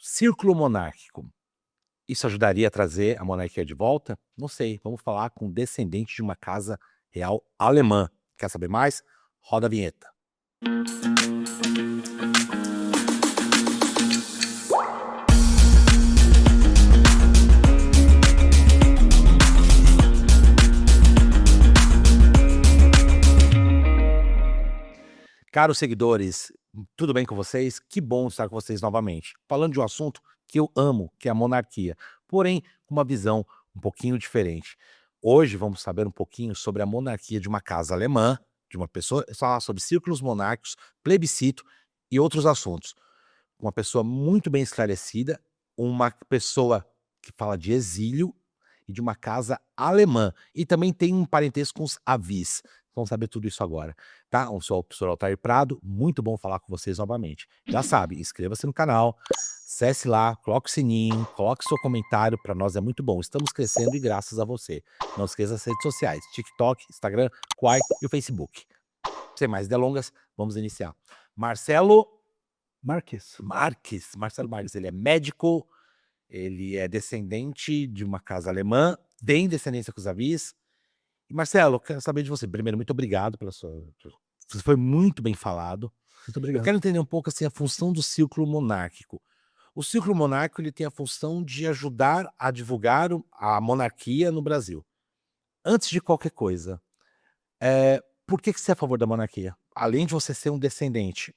Círculo monárquico. Isso ajudaria a trazer a monarquia de volta? Não sei, vamos falar com descendente de uma casa real alemã. Quer saber mais? Roda a vinheta. Caros seguidores, tudo bem com vocês? Que bom estar com vocês novamente. Falando de um assunto que eu amo, que é a monarquia, porém com uma visão um pouquinho diferente. Hoje vamos saber um pouquinho sobre a monarquia de uma casa alemã, de uma pessoa, falar sobre círculos monárquicos, plebiscito e outros assuntos. Uma pessoa muito bem esclarecida, uma pessoa que fala de exílio e de uma casa alemã. E também tem um parentesco com os avis. Vamos saber tudo isso agora, tá? Eu sou o professor Altair Prado, muito bom falar com vocês novamente. Já sabe, inscreva-se no canal, acesse lá, coloque o sininho, coloque seu comentário, para nós é muito bom. Estamos crescendo e graças a você. Não esqueça as redes sociais, TikTok, Instagram, Quai e o Facebook. Sem mais delongas, vamos iniciar. Marcelo Marcelo Marques, ele é médico, ele é descendente de uma casa alemã, tem descendência com os avis. E Marcelo, quero saber de você. Primeiro, muito obrigado pela sua. Você foi muito bem falado. Muito Eu obrigado. quero entender um pouco assim a função do círculo monárquico. O círculo monárquico ele tem a função de ajudar a divulgar a monarquia no Brasil. Antes de qualquer coisa, por que você é a favor da monarquia? Além de você ser um descendente.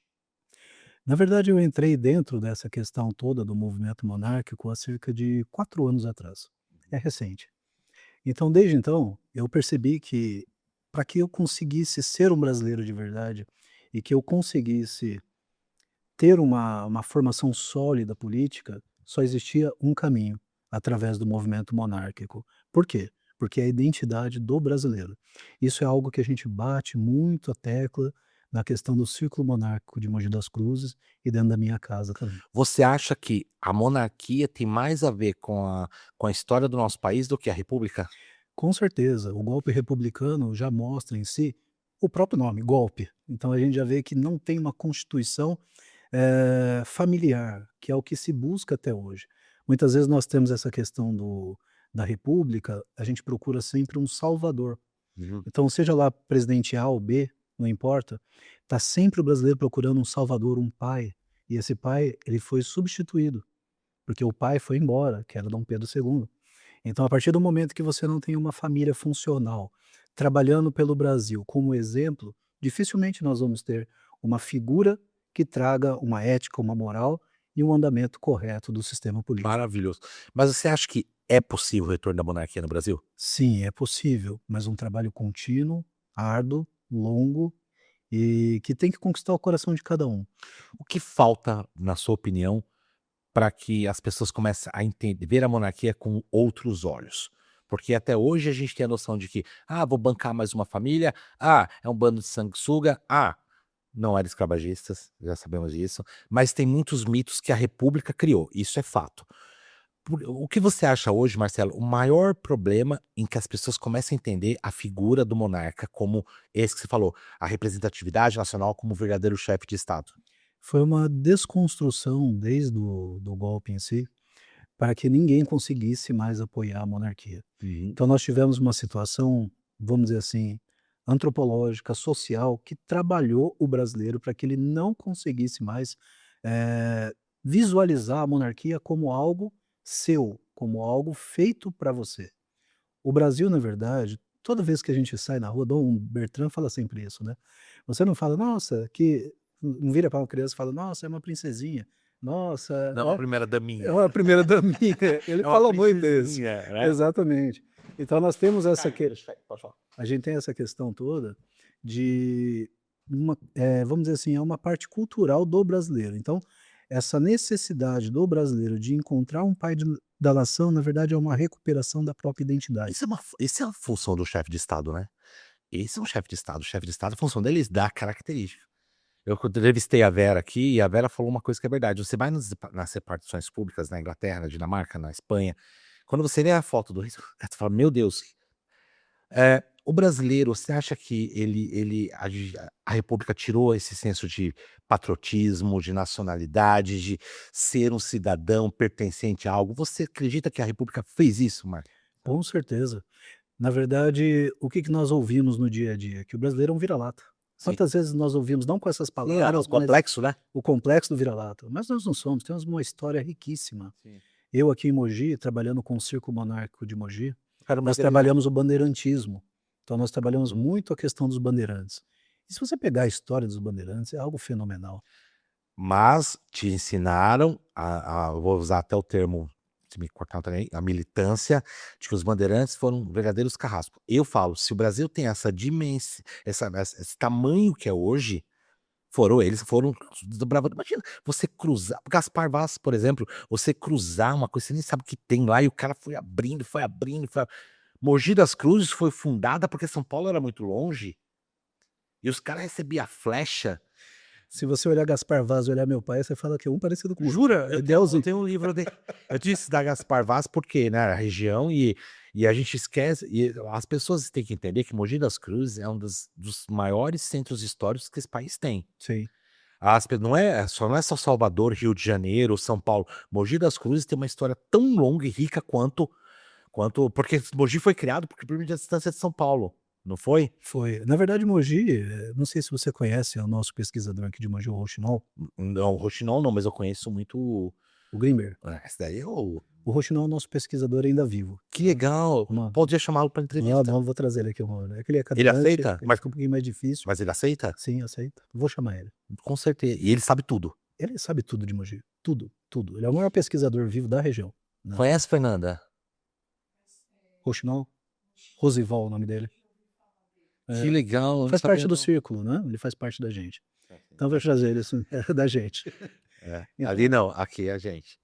Na verdade, eu entrei dentro dessa questão toda do movimento monárquico há cerca de 4 anos atrás. É recente. Então, desde então, eu percebi que para que eu conseguisse ser um brasileiro de verdade e que eu conseguisse ter uma formação sólida política, só existia um caminho, através do movimento monárquico. Por quê? Porque é a identidade do brasileiro. Isso é algo que a gente bate muito a tecla na questão do círculo monárquico de Mogi das Cruzes e dentro da minha casa também. Você acha que a monarquia tem mais a ver com a história do nosso país do que a república? Com certeza, o golpe republicano já mostra em si o próprio nome, golpe. Então a gente já vê que não tem uma constituição familiar, que é o que se busca até hoje. Muitas vezes nós temos essa questão da república, a gente procura sempre um salvador. Uhum. Então, seja lá presidente A ou B, não importa, está sempre o brasileiro procurando um salvador, um pai. E esse pai, ele foi substituído, porque o pai foi embora, que era Dom Pedro II. Então, a partir do momento que você não tem uma família funcional, trabalhando pelo Brasil como exemplo, dificilmente nós vamos ter uma figura que traga uma ética, uma moral e um andamento correto do sistema político. Maravilhoso. Mas você acha que é possível o retorno da monarquia no Brasil? Sim, é possível, mas um trabalho contínuo, árduo, longo e que tem que conquistar o coração de cada um. O que falta, na sua opinião, para que as pessoas comecem a entender, ver a monarquia com outros olhos? Porque até hoje a gente tem a noção de que, vou bancar mais uma família, é um bando de sanguessuga, não eram escravagistas, já sabemos disso, mas tem muitos mitos que a república criou, isso é fato. O que você acha hoje, Marcelo, o maior problema em que as pessoas começam a entender a figura do monarca como esse que você falou, a representatividade nacional como verdadeiro chefe de Estado? Foi uma desconstrução desde do golpe em si, para que ninguém conseguisse mais apoiar a monarquia. Uhum. Então nós tivemos uma situação, vamos dizer assim, antropológica, social, que trabalhou o brasileiro para que ele não conseguisse mais, visualizar a monarquia como algo seu, como algo feito para você. O Brasil, na verdade, toda vez que a gente sai na rua, Dom Bertrand fala sempre isso, né. Você não fala: "Nossa, que", não vira para uma criança e fala: "Nossa, é uma princesinha. Nossa, Não, a primeira é daminha. uma primeira daminha", ele É uma fala muito isso. princesinha, né. Exatamente. Então nós temos essa que Pode falar. a gente tem essa questão toda de vamos dizer assim, é uma parte cultural do brasileiro. Então, essa necessidade do brasileiro de encontrar um pai da nação, na verdade, é uma recuperação da própria identidade. Isso é uma função do chefe de Estado, né. Esse é um chefe de Estado. O chefe de Estado, a função dele é dar característica. Eu entrevistei a Vera aqui e a Vera falou uma coisa que é verdade. Você vai nas repartições públicas na Inglaterra, na Dinamarca, na Espanha, quando você vê a foto do rei, você fala: "Meu Deus". o brasileiro, você acha que a república tirou esse senso de patriotismo, de nacionalidade, de ser um cidadão pertencente a algo? Você acredita que a república fez isso, Marco? Com certeza. Na verdade, o que que nós ouvimos no dia a dia? Que o brasileiro é um vira-lata. Sim. Quantas vezes nós ouvimos, não com essas Sim, era palavras, o mas complexo, né? o complexo do vira-lata, mas nós não somos, temos uma história riquíssima. Sim. Eu aqui em Mogi, trabalhando com o Circo Monárquico de Mogi, Era uma nós igreja. trabalhamos o bandeirantismo. Então nós trabalhamos Uhum. muito a questão dos bandeirantes. E se você pegar a história dos bandeirantes, é algo fenomenal. Mas te ensinaram eu vou usar até o termo, se me cortar também, a militância de que os bandeirantes foram verdadeiros carrascos. Eu falo, se o Brasil tem essa dimensão, esse tamanho que é hoje, foram desbravando. Imagina você cruzar, Gaspar Vaz, por exemplo, você cruzar uma coisa, você nem sabe o que tem lá, e o cara foi abrindo, foi abrindo, Mogi das Cruzes foi fundada porque São Paulo era muito longe, e os caras recebiam flecha. Se você olhar Gaspar Vaz e olhar meu pai, você fala que é um parecido com o outro. Jura? É Eu igualzinho. tenho um livro dele. Eu disse da Gaspar Vaz porque, né, a região e a gente esquece, e as pessoas têm que entender que Mogi das Cruzes é um dos maiores centros históricos que esse país tem. Sim. Não é só Salvador, Rio de Janeiro, São Paulo. Mogi das Cruzes tem uma história tão longa e rica porque Mogi foi criado por meio da distância de São Paulo, não foi? Foi. Na verdade, Mogi, não sei se você conhece o nosso pesquisador aqui de Mogi, o Rochinol, Não, Rouxinol não, mas eu conheço muito. o Grimber. Esse daí é o. O Rochinol é o nosso pesquisador ainda vivo. Que legal! Uma Podia chamá-lo para entrevista. vou trazer ele aqui uma hora. É que ele é Ele cadeirante, aceita? ele fica um pouquinho mais difícil. Mas ele aceita? Sim, aceita. Vou chamar ele. Com certeza. E ele sabe tudo. Ele sabe tudo de Mogi, tudo, tudo. Ele é o maior pesquisador vivo da região, né. Conhece, Fernanda? Rochinol, Rosival é o nome dele. Que legal, eu não Faz sabia parte do não. círculo, né, ele faz parte da gente. Então eu vou trazer ele, assim, da gente. É, Então ali não, aqui é a gente.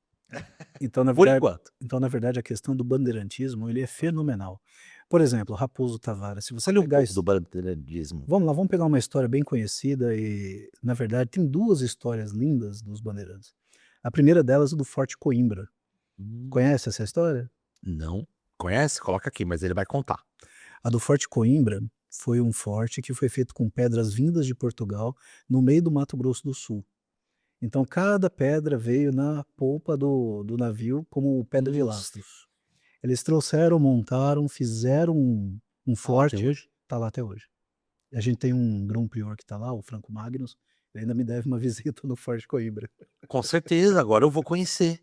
então na Por verdade enquanto. então na verdade a questão do bandeirantismo, ele é fenomenal. Por exemplo, Raposo Tavares, se você Fale um pegar pouco do bandeirantismo. vamos lá, vamos pegar uma história bem conhecida e, na verdade, tem 2 histórias lindas dos bandeirantes. A primeira delas é do Forte Coimbra. Hum, Conhece essa história? não. Conhece? Coloca aqui, mas ele vai contar. A do Forte Coimbra foi um forte que foi feito com pedras vindas de Portugal, no meio do Mato Grosso do Sul. Então cada pedra veio na polpa do navio como pedra de Nossa, lastro. Eles trouxeram, montaram, fizeram um tá lá até forte, hoje? tá lá até hoje. A gente tem um grão-prior que tá lá, o Franco Magnus, ele ainda me deve uma visita no Forte Coimbra. Com certeza, agora eu vou conhecer.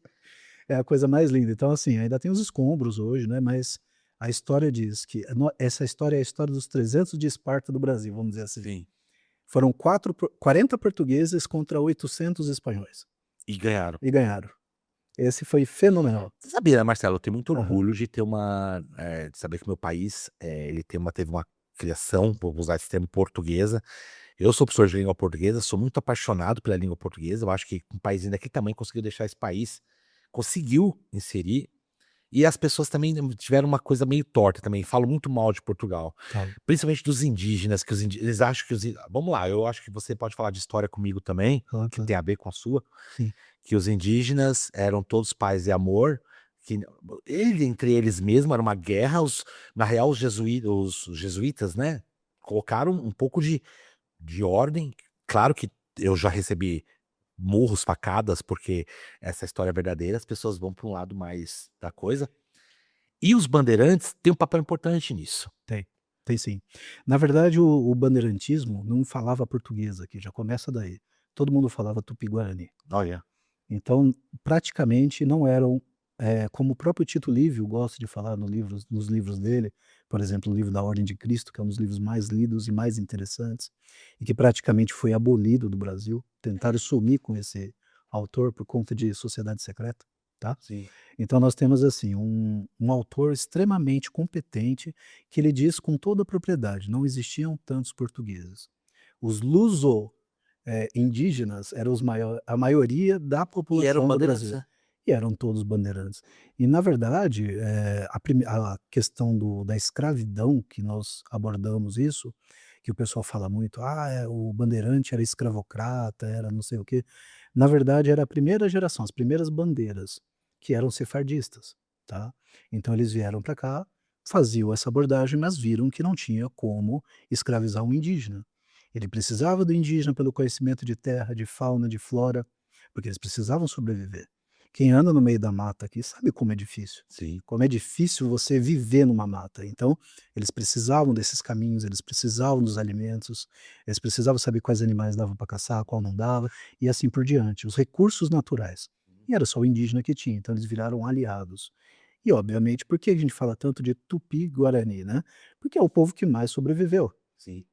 É a coisa mais linda. Então, assim, ainda tem os escombros hoje, né, mas a história diz que essa história é a história dos 300 de Esparta do Brasil, vamos dizer assim. Sim. Foram 40 portugueses contra 800 espanhóis, E ganharam. e ganharam. Esse foi fenomenal. Você sabia, né, Marcelo, eu tenho muito Aham. orgulho de ter de saber que meu país, ele teve uma criação, vou usar esse termo, portuguesa. Eu sou professor de língua portuguesa, sou muito apaixonado pela língua portuguesa, eu acho que um país daquele tamanho conseguiu inserir, e as pessoas também tiveram uma coisa meio torta também, falam muito mal de Portugal, Fala. principalmente dos indígenas, eles acham que vamos lá, eu acho que você pode falar de história comigo também, Claro, que claro. tem a ver com a sua, Sim. que os indígenas eram todos paz e amor, que entre eles mesmos era uma guerra, na real os jesuítas, né, colocaram um pouco de ordem. Claro que eu já recebi murros, facadas, porque essa história é verdadeira, as pessoas vão para um lado mais da coisa. E os bandeirantes têm um papel importante nisso. Tem sim. Na verdade, o bandeirantismo não falava português aqui, já começa daí. Todo mundo falava tupi-guarani. Olha. Então, praticamente não eram, como o próprio Tito Livio gosta de falar nos livros dele, por exemplo, o livro da Ordem de Cristo, que é um dos livros mais lidos e mais interessantes, e que praticamente foi abolido do Brasil, tentaram sumir com esse autor por conta de sociedade secreta, tá. Sim. Então nós temos, assim, um autor extremamente competente, que ele diz com toda a propriedade: "Não existiam tantos portugueses. Os indígenas eram a maioria da E eram população do bandeirantes, Brasil, né? e eram todos bandeirantes". E na verdade, a questão da escravidão que nós abordamos isso, que o pessoal fala muito: "Ah, o bandeirante era escravocrata, era não sei o quê". Na verdade era a primeira geração, as primeiras bandeiras, que eram sefardistas, tá. Então eles vieram para cá, faziam essa abordagem, mas viram que não tinha como escravizar um indígena. Ele precisava do indígena pelo conhecimento de terra, de fauna, de flora, porque eles precisavam sobreviver. Quem anda no meio da mata aqui sabe Sim. como é difícil você viver numa mata. Então, eles precisavam desses caminhos, eles precisavam dos alimentos, eles precisavam saber quais animais davam para caçar, qual não dava, e assim por diante. Os recursos naturais. E era só o indígena que tinha, então eles viraram aliados. E, obviamente, por que a gente fala tanto de Tupi-Guarani, né? Porque é o povo que mais sobreviveu. Sim.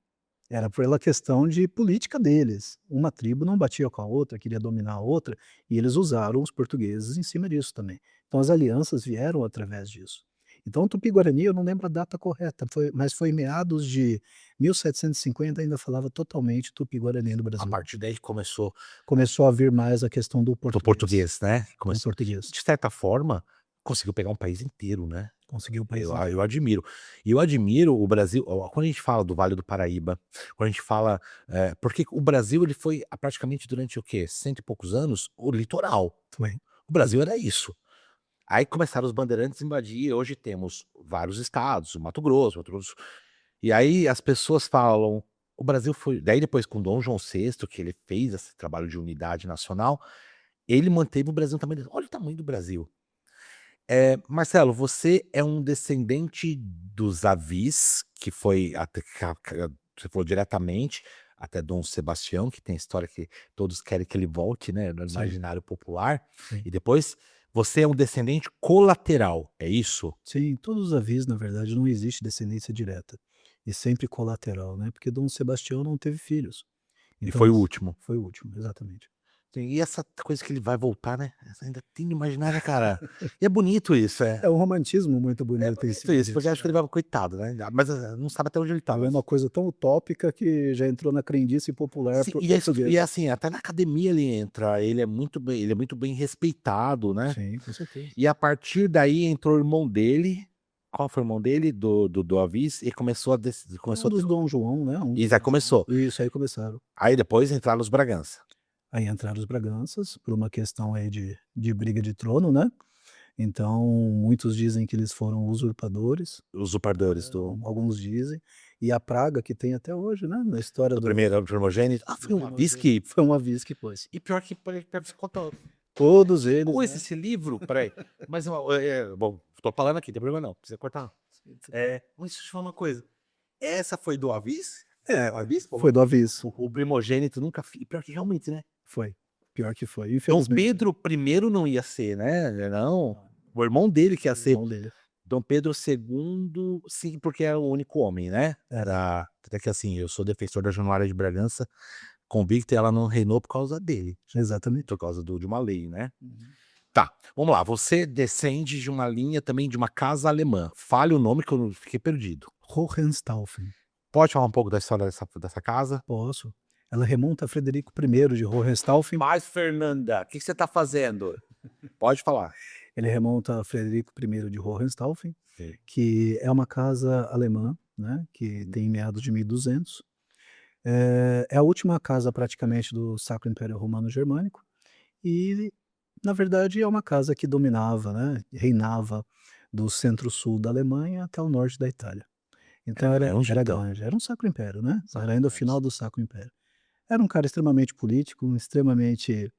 Era pela questão de política deles. Uma tribo não batia com a outra, queria dominar a outra, e eles usaram os portugueses em cima disso também. Então as alianças vieram através disso. Então o Tupi-Guarani, eu não lembro a data correta, mas foi em meados de 1750, ainda falava totalmente Tupi-Guarani no A Brasil. partir daí que começou Começou a vir mais a questão do do português, português, né? do Começou, português. de certa forma, conseguiu pegar um país inteiro, né? Conseguiu o país Eu inteiro. admiro. E eu admiro o Brasil, quando a gente fala do Vale do Paraíba, quando a gente fala, porque o Brasil ele foi praticamente durante o quê? Cento e poucos anos, o litoral. Foi. O Brasil era isso. Aí começaram os bandeirantes a invadir, e hoje temos vários estados, o Mato Grosso. E aí as pessoas falam, o Brasil foi. Daí depois com Dom João VI, que ele fez esse trabalho de unidade nacional, ele manteve o Brasil também. Olha o tamanho do Brasil. Marcelo, você é um descendente dos Avis, que foi até você falou diretamente, até Dom Sebastião, que tem a história que todos querem que ele volte, né, no Sim, imaginário popular, sim. e depois você é um descendente colateral, é isso? Sim, todos os avis, na verdade, não existe descendência direta, e sempre colateral, né, porque Dom Sebastião não teve filhos. E Então foi o s último. Foi o último, exatamente. Sim, e essa coisa que ele vai voltar, né, essa ainda tem no imaginário, cara, e é bonito isso, É um romantismo muito é bonito em bonito cima isso, porque disso, acho que ele vai coitado, né, mas, não sabe até onde ele tá tá. vendo, uma coisa tão utópica que já entrou na crendice popular Sim, por e português. assim, até na academia ele entra, ele é muito bem respeitado, né. Sim, com certeza. E a partir daí entrou o irmão dele, qual foi o irmão dele? Do Avis, e Um começou a ter dos Dom João, né, um dos isso, aí Dom João. começou. Isso, aí começaram. Aí depois entraram os Bragança, Aí entraram os Braganças, por uma questão aí de briga de trono, né, então muitos dizem que eles foram usurpadores. os usurpadores Alguns dizem, e a praga que tem até hoje, né, na história do do primeiro primogênito. Ah, do foi um Avis primogênito, que foi uma vez que pôs. e pior que pra você contar Todos eles, conhece né. esse livro? Espera aí, mas bom, tô falando aqui, não tem problema não, precisa cortar. Mas deixa eu te falar uma coisa, essa foi do Avis? É, O Avis foi falou? do avesso. O primogênito nunca fi pior que realmente, né. Foi, pior que foi, Dom infelizmente. Pedro I não ia ser, né, não, o irmão dele que ia O ser. irmão dele. Dom Pedro II, sim, porque era o único homem, né, era até que assim, eu sou defensor da Januária de Bragança, convicto, e ela não reinou por causa dele, Exatamente. por causa de uma lei, né. Uhum. Tá, vamos lá, você descende de uma linha também de uma casa alemã, fale o nome que eu não fiquei perdido. Hohenstaufen. Pode falar um pouco da história dessa casa? Posso. Ela remonta a Frederico I de Hohenstaufen. Mas Fernanda, que você tá fazendo? Pode falar. Ele remonta a Frederico I de Hohenstaufen, Sim. que é uma casa alemã, né, que tem meados de 1200. É a última casa praticamente do Sacro Império Romano Germânico e, na verdade, é uma casa que dominava, né, reinava do centro-sul da Alemanha até o norte da Itália. Então É um era gigante. grande, era um Sacro Império, né, Sacro era ainda o Império. final do Sacro Império. Era um cara extremamente político, extremamente,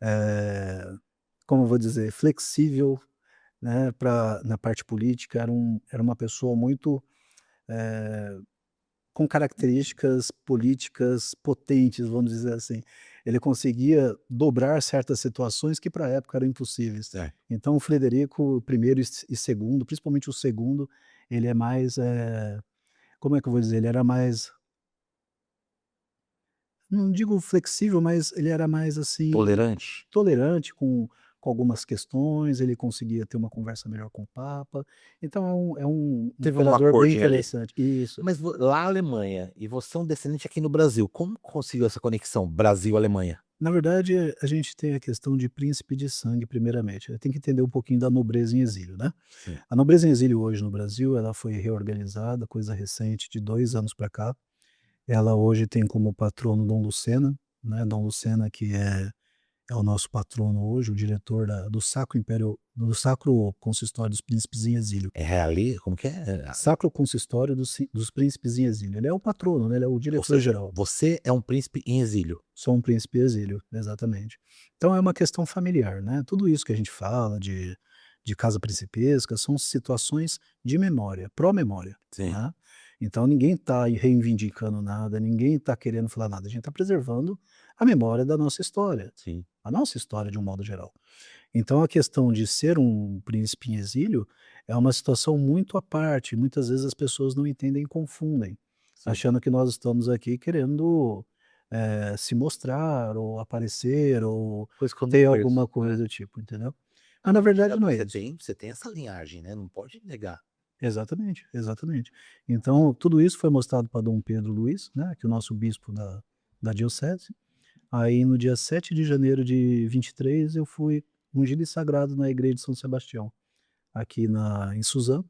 eh, como eu vou dizer, flexível, né, na parte política, era uma pessoa muito, eh com características políticas potentes, vamos dizer assim. Ele conseguia dobrar certas situações que para a época eram impossíveis. É. Então o Frederico I e segundo, principalmente o segundo, ele é mais, como é que eu vou dizer? Ele era mais, não digo flexível, mas ele era mais, assim, Tolerante? tolerante com algumas questões, ele conseguia ter uma conversa melhor com o papa. Então é um Teve um imperador bem acordinho ali? interessante. Isso. Mas lá na Alemanha, e você é um descendente aqui no Brasil, como conseguiu essa conexão Brasil-Alemanha? Na verdade, a gente tem a questão de príncipe de sangue primeiramente, né, tem que entender um pouquinho da nobreza em exílio, né. Sim. A nobreza em exílio hoje no Brasil, ela foi reorganizada, coisa recente, de 2 anos para cá. Ela hoje tem como patrono Dom Lucena, né, Dom Lucena que é é o nosso patrono hoje, o diretor do Sacro Império, do Sacro Consistório dos Príncipes em Exílio. É ali, como que é? Sacro Consistório dos Príncipes em Exílio. Ele é o patrono, né? Ele é o diretor-geral. Você é um príncipe em exílio. Sou um príncipe em exílio, exatamente. Então é uma questão familiar, né? Tudo isso que a gente fala de casa principesca são situações de memória, pró-memória, Sim. né? Então ninguém está reivindicando nada, ninguém está querendo falar nada. A gente está preservando a memória da nossa história, Sim. a nossa história de um modo geral. Então a questão de ser um príncipe em exílio é uma situação muito à parte. Muitas vezes as pessoas não entendem e confundem, Sim. achando que nós estamos aqui querendo se mostrar ou aparecer ou Coisa que eu não ter conheço. alguma coisa do tipo, entendeu? Mas na verdade não é isso. Você tem essa linhagem, né? Não pode negar. Exatamente, exatamente. Então tudo isso foi mostrado para Dom Pedro Luiz, né, que é o nosso bispo da diocese. Aí no dia 7 de janeiro de 23 eu fui ungido e sagrado na igreja de São Sebastião, aqui em Suzano,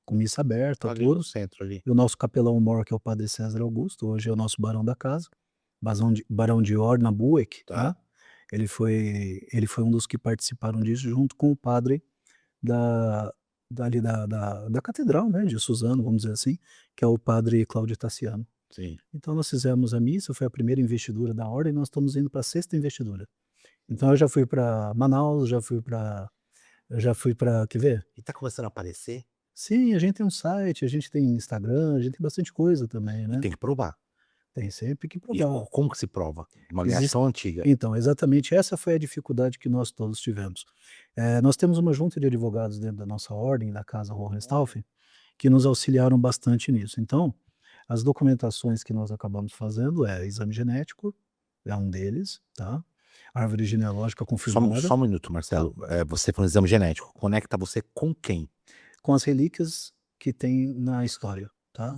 com missa aberta, Ali no tudo. centro ali. E o nosso capelão-mor, que é o padre César Augusto, hoje é o nosso barão da casa, barão de Orna Bueck, Tá. né? Ele foi um dos que participaram disso junto com o padre da catedral, né, de Suzano, vamos dizer assim, que é o padre Cláudio Tassiano. Sim. Então nós fizemos a missa, foi a primeira investidura da ordem, nós estamos indo para a 6ª investidura. Então eu já fui para Manaus, já fui para, quer ver? E tá começando a aparecer? Sim, a gente tem um site, a gente tem Instagram, a gente tem bastante coisa também, né? Tem que provar. Tem sempre que E provar. como que se prova? Uma linhagem tão antiga. Então, exatamente essa foi a dificuldade que nós todos tivemos. Nós temos uma junta de advogados dentro da nossa ordem, da Casa Hohenstaufen, que nos auxiliaram bastante nisso. Então, as documentações que nós acabamos fazendo exame genético, é um deles, tá? Árvore genealógica confirmada. Só um minuto, Marcelo. Você foi um exame genético. Conecta você com quem? Com as relíquias que tem na história, tá?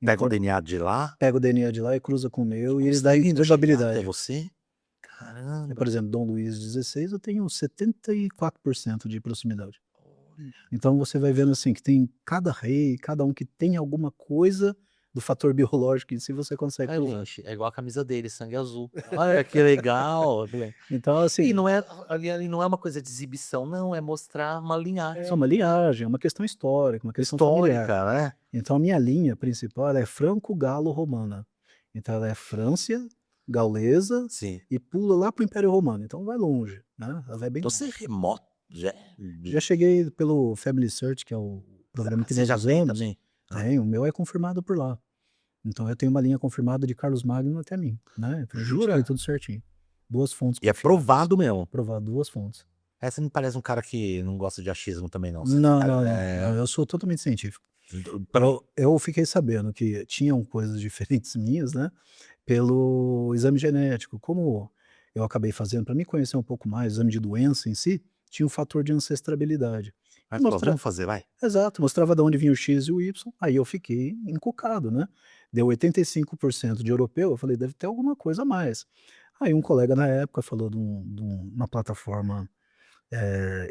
Pega o DNA de lá? Pega o DNA de lá e cruza com o meu e eles dão Até probabilidade. você? Caramba. Por exemplo, Dom Luís XVI eu tenho 74% de proximidade. Então você vai vendo assim que tem cada rei, cada um que tem alguma coisa do fator biológico em si, você consegue É provar. lanche, é igual a camisa dele, sangue azul. Olha que legal. Então assim, E não é ali não é uma coisa de exibição, não, é mostrar uma linhagem é uma linhagem, é uma questão histórica, uma questão familiar. histórica, né? Então a minha linha principal ela é franco-galo-romana. Então ela é Frância, gaulesa Sim. e pula lá pro Império Romano. Então vai longe, né? Ela vai bem Então longe. você é remoto, Já cheguei pelo Family Search, que é o programa que você nós já tem usamos. também? Tem, o meu é confirmado por lá. Então eu tenho uma linha confirmada de Carlos Magno até mim, né? Então, a gente Jura? tem tudo certinho. 2 fontes E é confiáveis. provado mesmo. Provado, 2 fontes. Essa me parece um cara que não gosta de achismo também não. Não, eu sou totalmente científico. Eu fiquei sabendo que tinham coisas diferentes minhas, né, pelo exame genético. Como eu acabei fazendo, para me conhecer um pouco mais, o exame de doença em si, tinha um fator de ancestrabilidade. Mas falou, vamos fazer, vai. Exato, mostrava de onde vinha o X e o Y, aí eu fiquei encucado, né. Deu 85% de europeu, eu falei: "Deve ter alguma coisa a mais". Aí um colega na época falou de uma plataforma,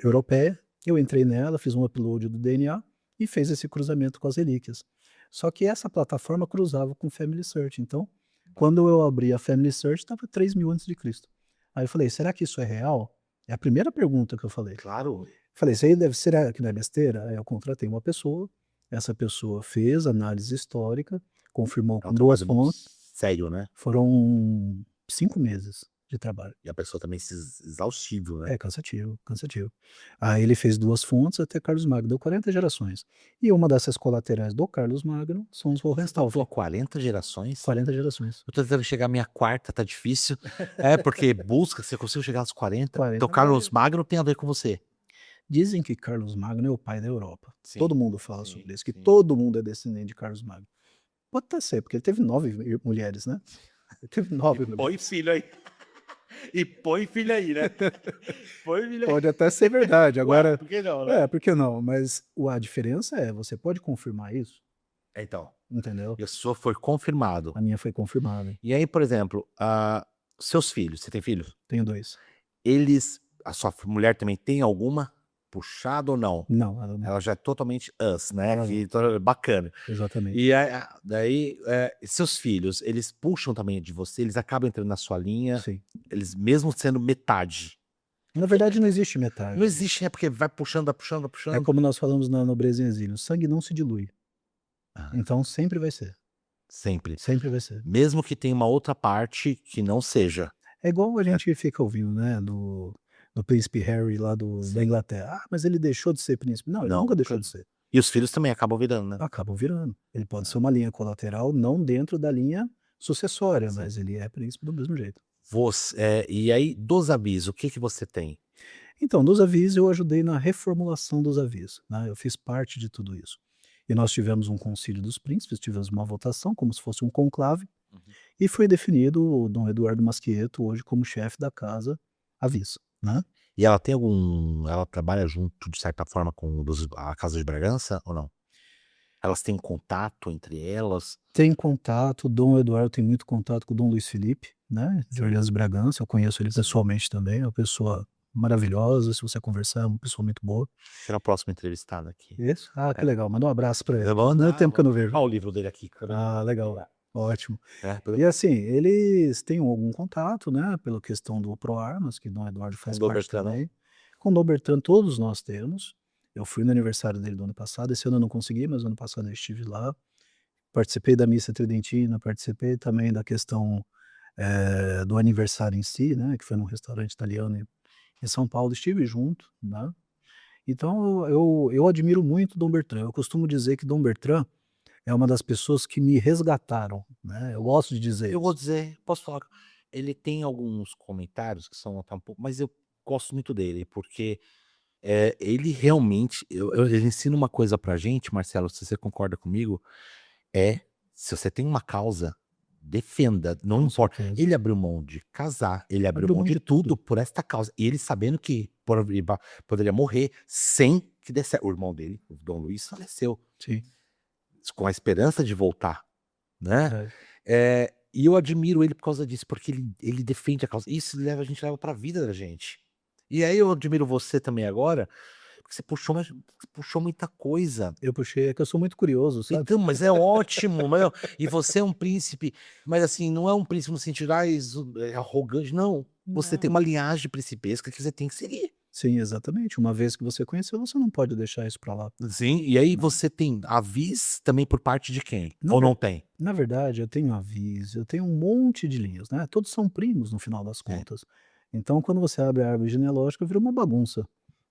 europeia, eu entrei nela, fiz um upload do DNA e fez esse cruzamento com as relíquias. Só que essa plataforma cruzava com o Family Search, então, quando eu abri a Family Search estava 3000 antes de Cristo. Aí eu falei: "Será que isso é real?". É a primeira pergunta que eu falei. Claro. Falei: "Isso aí será que não é besteira?". Aí eu contratei uma pessoa, essa pessoa fez análise histórica, confirmou É com um 2 trabalho fontes. sério, né? Foram 5 meses de trabalho. E a pessoa também exaustivo, né? É cansativo, cansativo. Aí ele fez 2 fontes até Carlos Magno, deu 40 gerações. E uma dessas colaterais do Carlos Magno são os Hohenstaufen. Falou 40 gerações? 40 gerações. Eu tô tentando chegar à minha quarta, tá difícil. Porque busca, você conseguiu chegar aos 40. 40 Então Carlos Magno tem a ver com você. Dizem que Carlos Magno é o pai da Europa. Sim, Todo mundo fala sim, sobre isso, que sim. todo mundo é descendente de Carlos Magno. Pode até ser, porque ele teve 9 mulheres, né. Ele teve 9 mulheres. Põe filho aí. E põe filho aí, né? Põe filho aí. Pode até ser verdade, agora Por que não, né? por que não? Mas a diferença você pode confirmar isso, Então, entendeu? e a sua foi confirmado. A minha foi confirmada. E aí, por exemplo, seus filhos, você tem filhos? Tenho 2. A sua mulher também tem alguma? puxada ou não? Não, ela não. Ela já é totalmente us, né? Ela não. Bacana. Exatamente. E daí, seus filhos, eles puxam também de você, eles acabam entrando na sua linha, Sim. eles mesmo sendo metade. Na verdade não existe Não metade. existe, porque vai puxando, vai puxando, vai É puxando. como nós falamos na Nobreza em Exílio, o sangue não se dilui. Ah, Então sempre vai ser, sempre. sempre vai ser. Mesmo que tenha uma outra parte que não seja. É igual a gente fica ouvindo, né, do príncipe Harry lá da Sim. Inglaterra. "Ah, mas ele deixou de ser príncipe". Não, ele Não, nunca deixou nunca. de ser. E os filhos também acabam virando, né? Acabam virando. Ele pode ser uma linha colateral, não dentro da linha sucessória, Sim. mas ele é príncipe do mesmo jeito. E aí, dos avisos, o que que você tem? Então, dos avis, eu ajudei na reformulação dos avis, né, eu fiz parte de tudo isso. E nós tivemos um concílio dos príncipes, tivemos uma votação, como se fosse um conclave, Uhum. e foi definido o Dom Eduardo Masquieto hoje como chefe da casa avis, né. E ela trabalha junto, de certa forma, com a Casa de Bragança ou não? Elas têm contato entre elas? Tem contato, o Dom Eduardo tem muito contato com o Dom Luiz Felipe, né, de Orleans e Bragança, eu conheço ele Sim. pessoalmente também, é uma pessoa maravilhosa, se você conversar, é uma pessoa muito boa. Será o próximo entrevistado aqui. Isso? Ah, que legal, manda um abraço pra ele. Eu vou Tanto mandar, tempo que eu não vejo. o livro dele aqui, cara. Ah, legal, ótimo. Pelo E assim, eles têm algum contato, né, pela questão do Proarmas, que Dom Eduardo faz Dom parte Bertrand, não? também. Com Dom Bertrand todos nós temos. Eu fui no aniversário dele do ano passado, esse ano eu não consegui, mas ano passado eu estive lá. Participei da missa tridentina, participei também da questão, do aniversário em si, né, que foi num restaurante italiano em São Paulo, estive junto, né. Então eu admiro muito Dom Bertrand, eu costumo dizer que Dom Bertrand é uma das pessoas que me resgataram, né, eu gosto de dizer Eu vou isso. dizer, posso falar, ele tem alguns comentários que são até um pouco, mas eu gosto muito dele, porque, ele realmente, ele ensina uma coisa pra gente, Marcelo, se você concorda comigo, é, se você tem uma causa, defenda, não Com importa. certeza. Ele abriu mão de casar, ele abriu Abriu mão mão de de tudo tudo. por esta causa, e ele sabendo que poderia morrer sem que desse certo. O irmão dele, o Dom Luiz, faleceu, Sim, com a esperança de voltar, né. verdade. E eu admiro ele por causa disso, porque ele defende a causa. Isso a gente leva pra vida da gente. E aí eu admiro você também agora, porque você puxou muita coisa. Eu puxei, é que eu sou muito curioso, sabe. Então, mas é ótimo, mas e você é um príncipe, mas assim, não é um príncipe no sentido, arrogante, não. Você tem Não. uma linhagem principesca que você tem que seguir. Sim, exatamente, uma vez que você conheceu, você não pode deixar isso pra lá. Sim, e aí Não. você tem avis também por parte de quem? Na Ou ver não tem? na verdade, eu tenho avis, eu tenho um monte de linhas, né, todos são primos no final das É. contas. Então quando você abre a árvore genealógica, vira uma bagunça,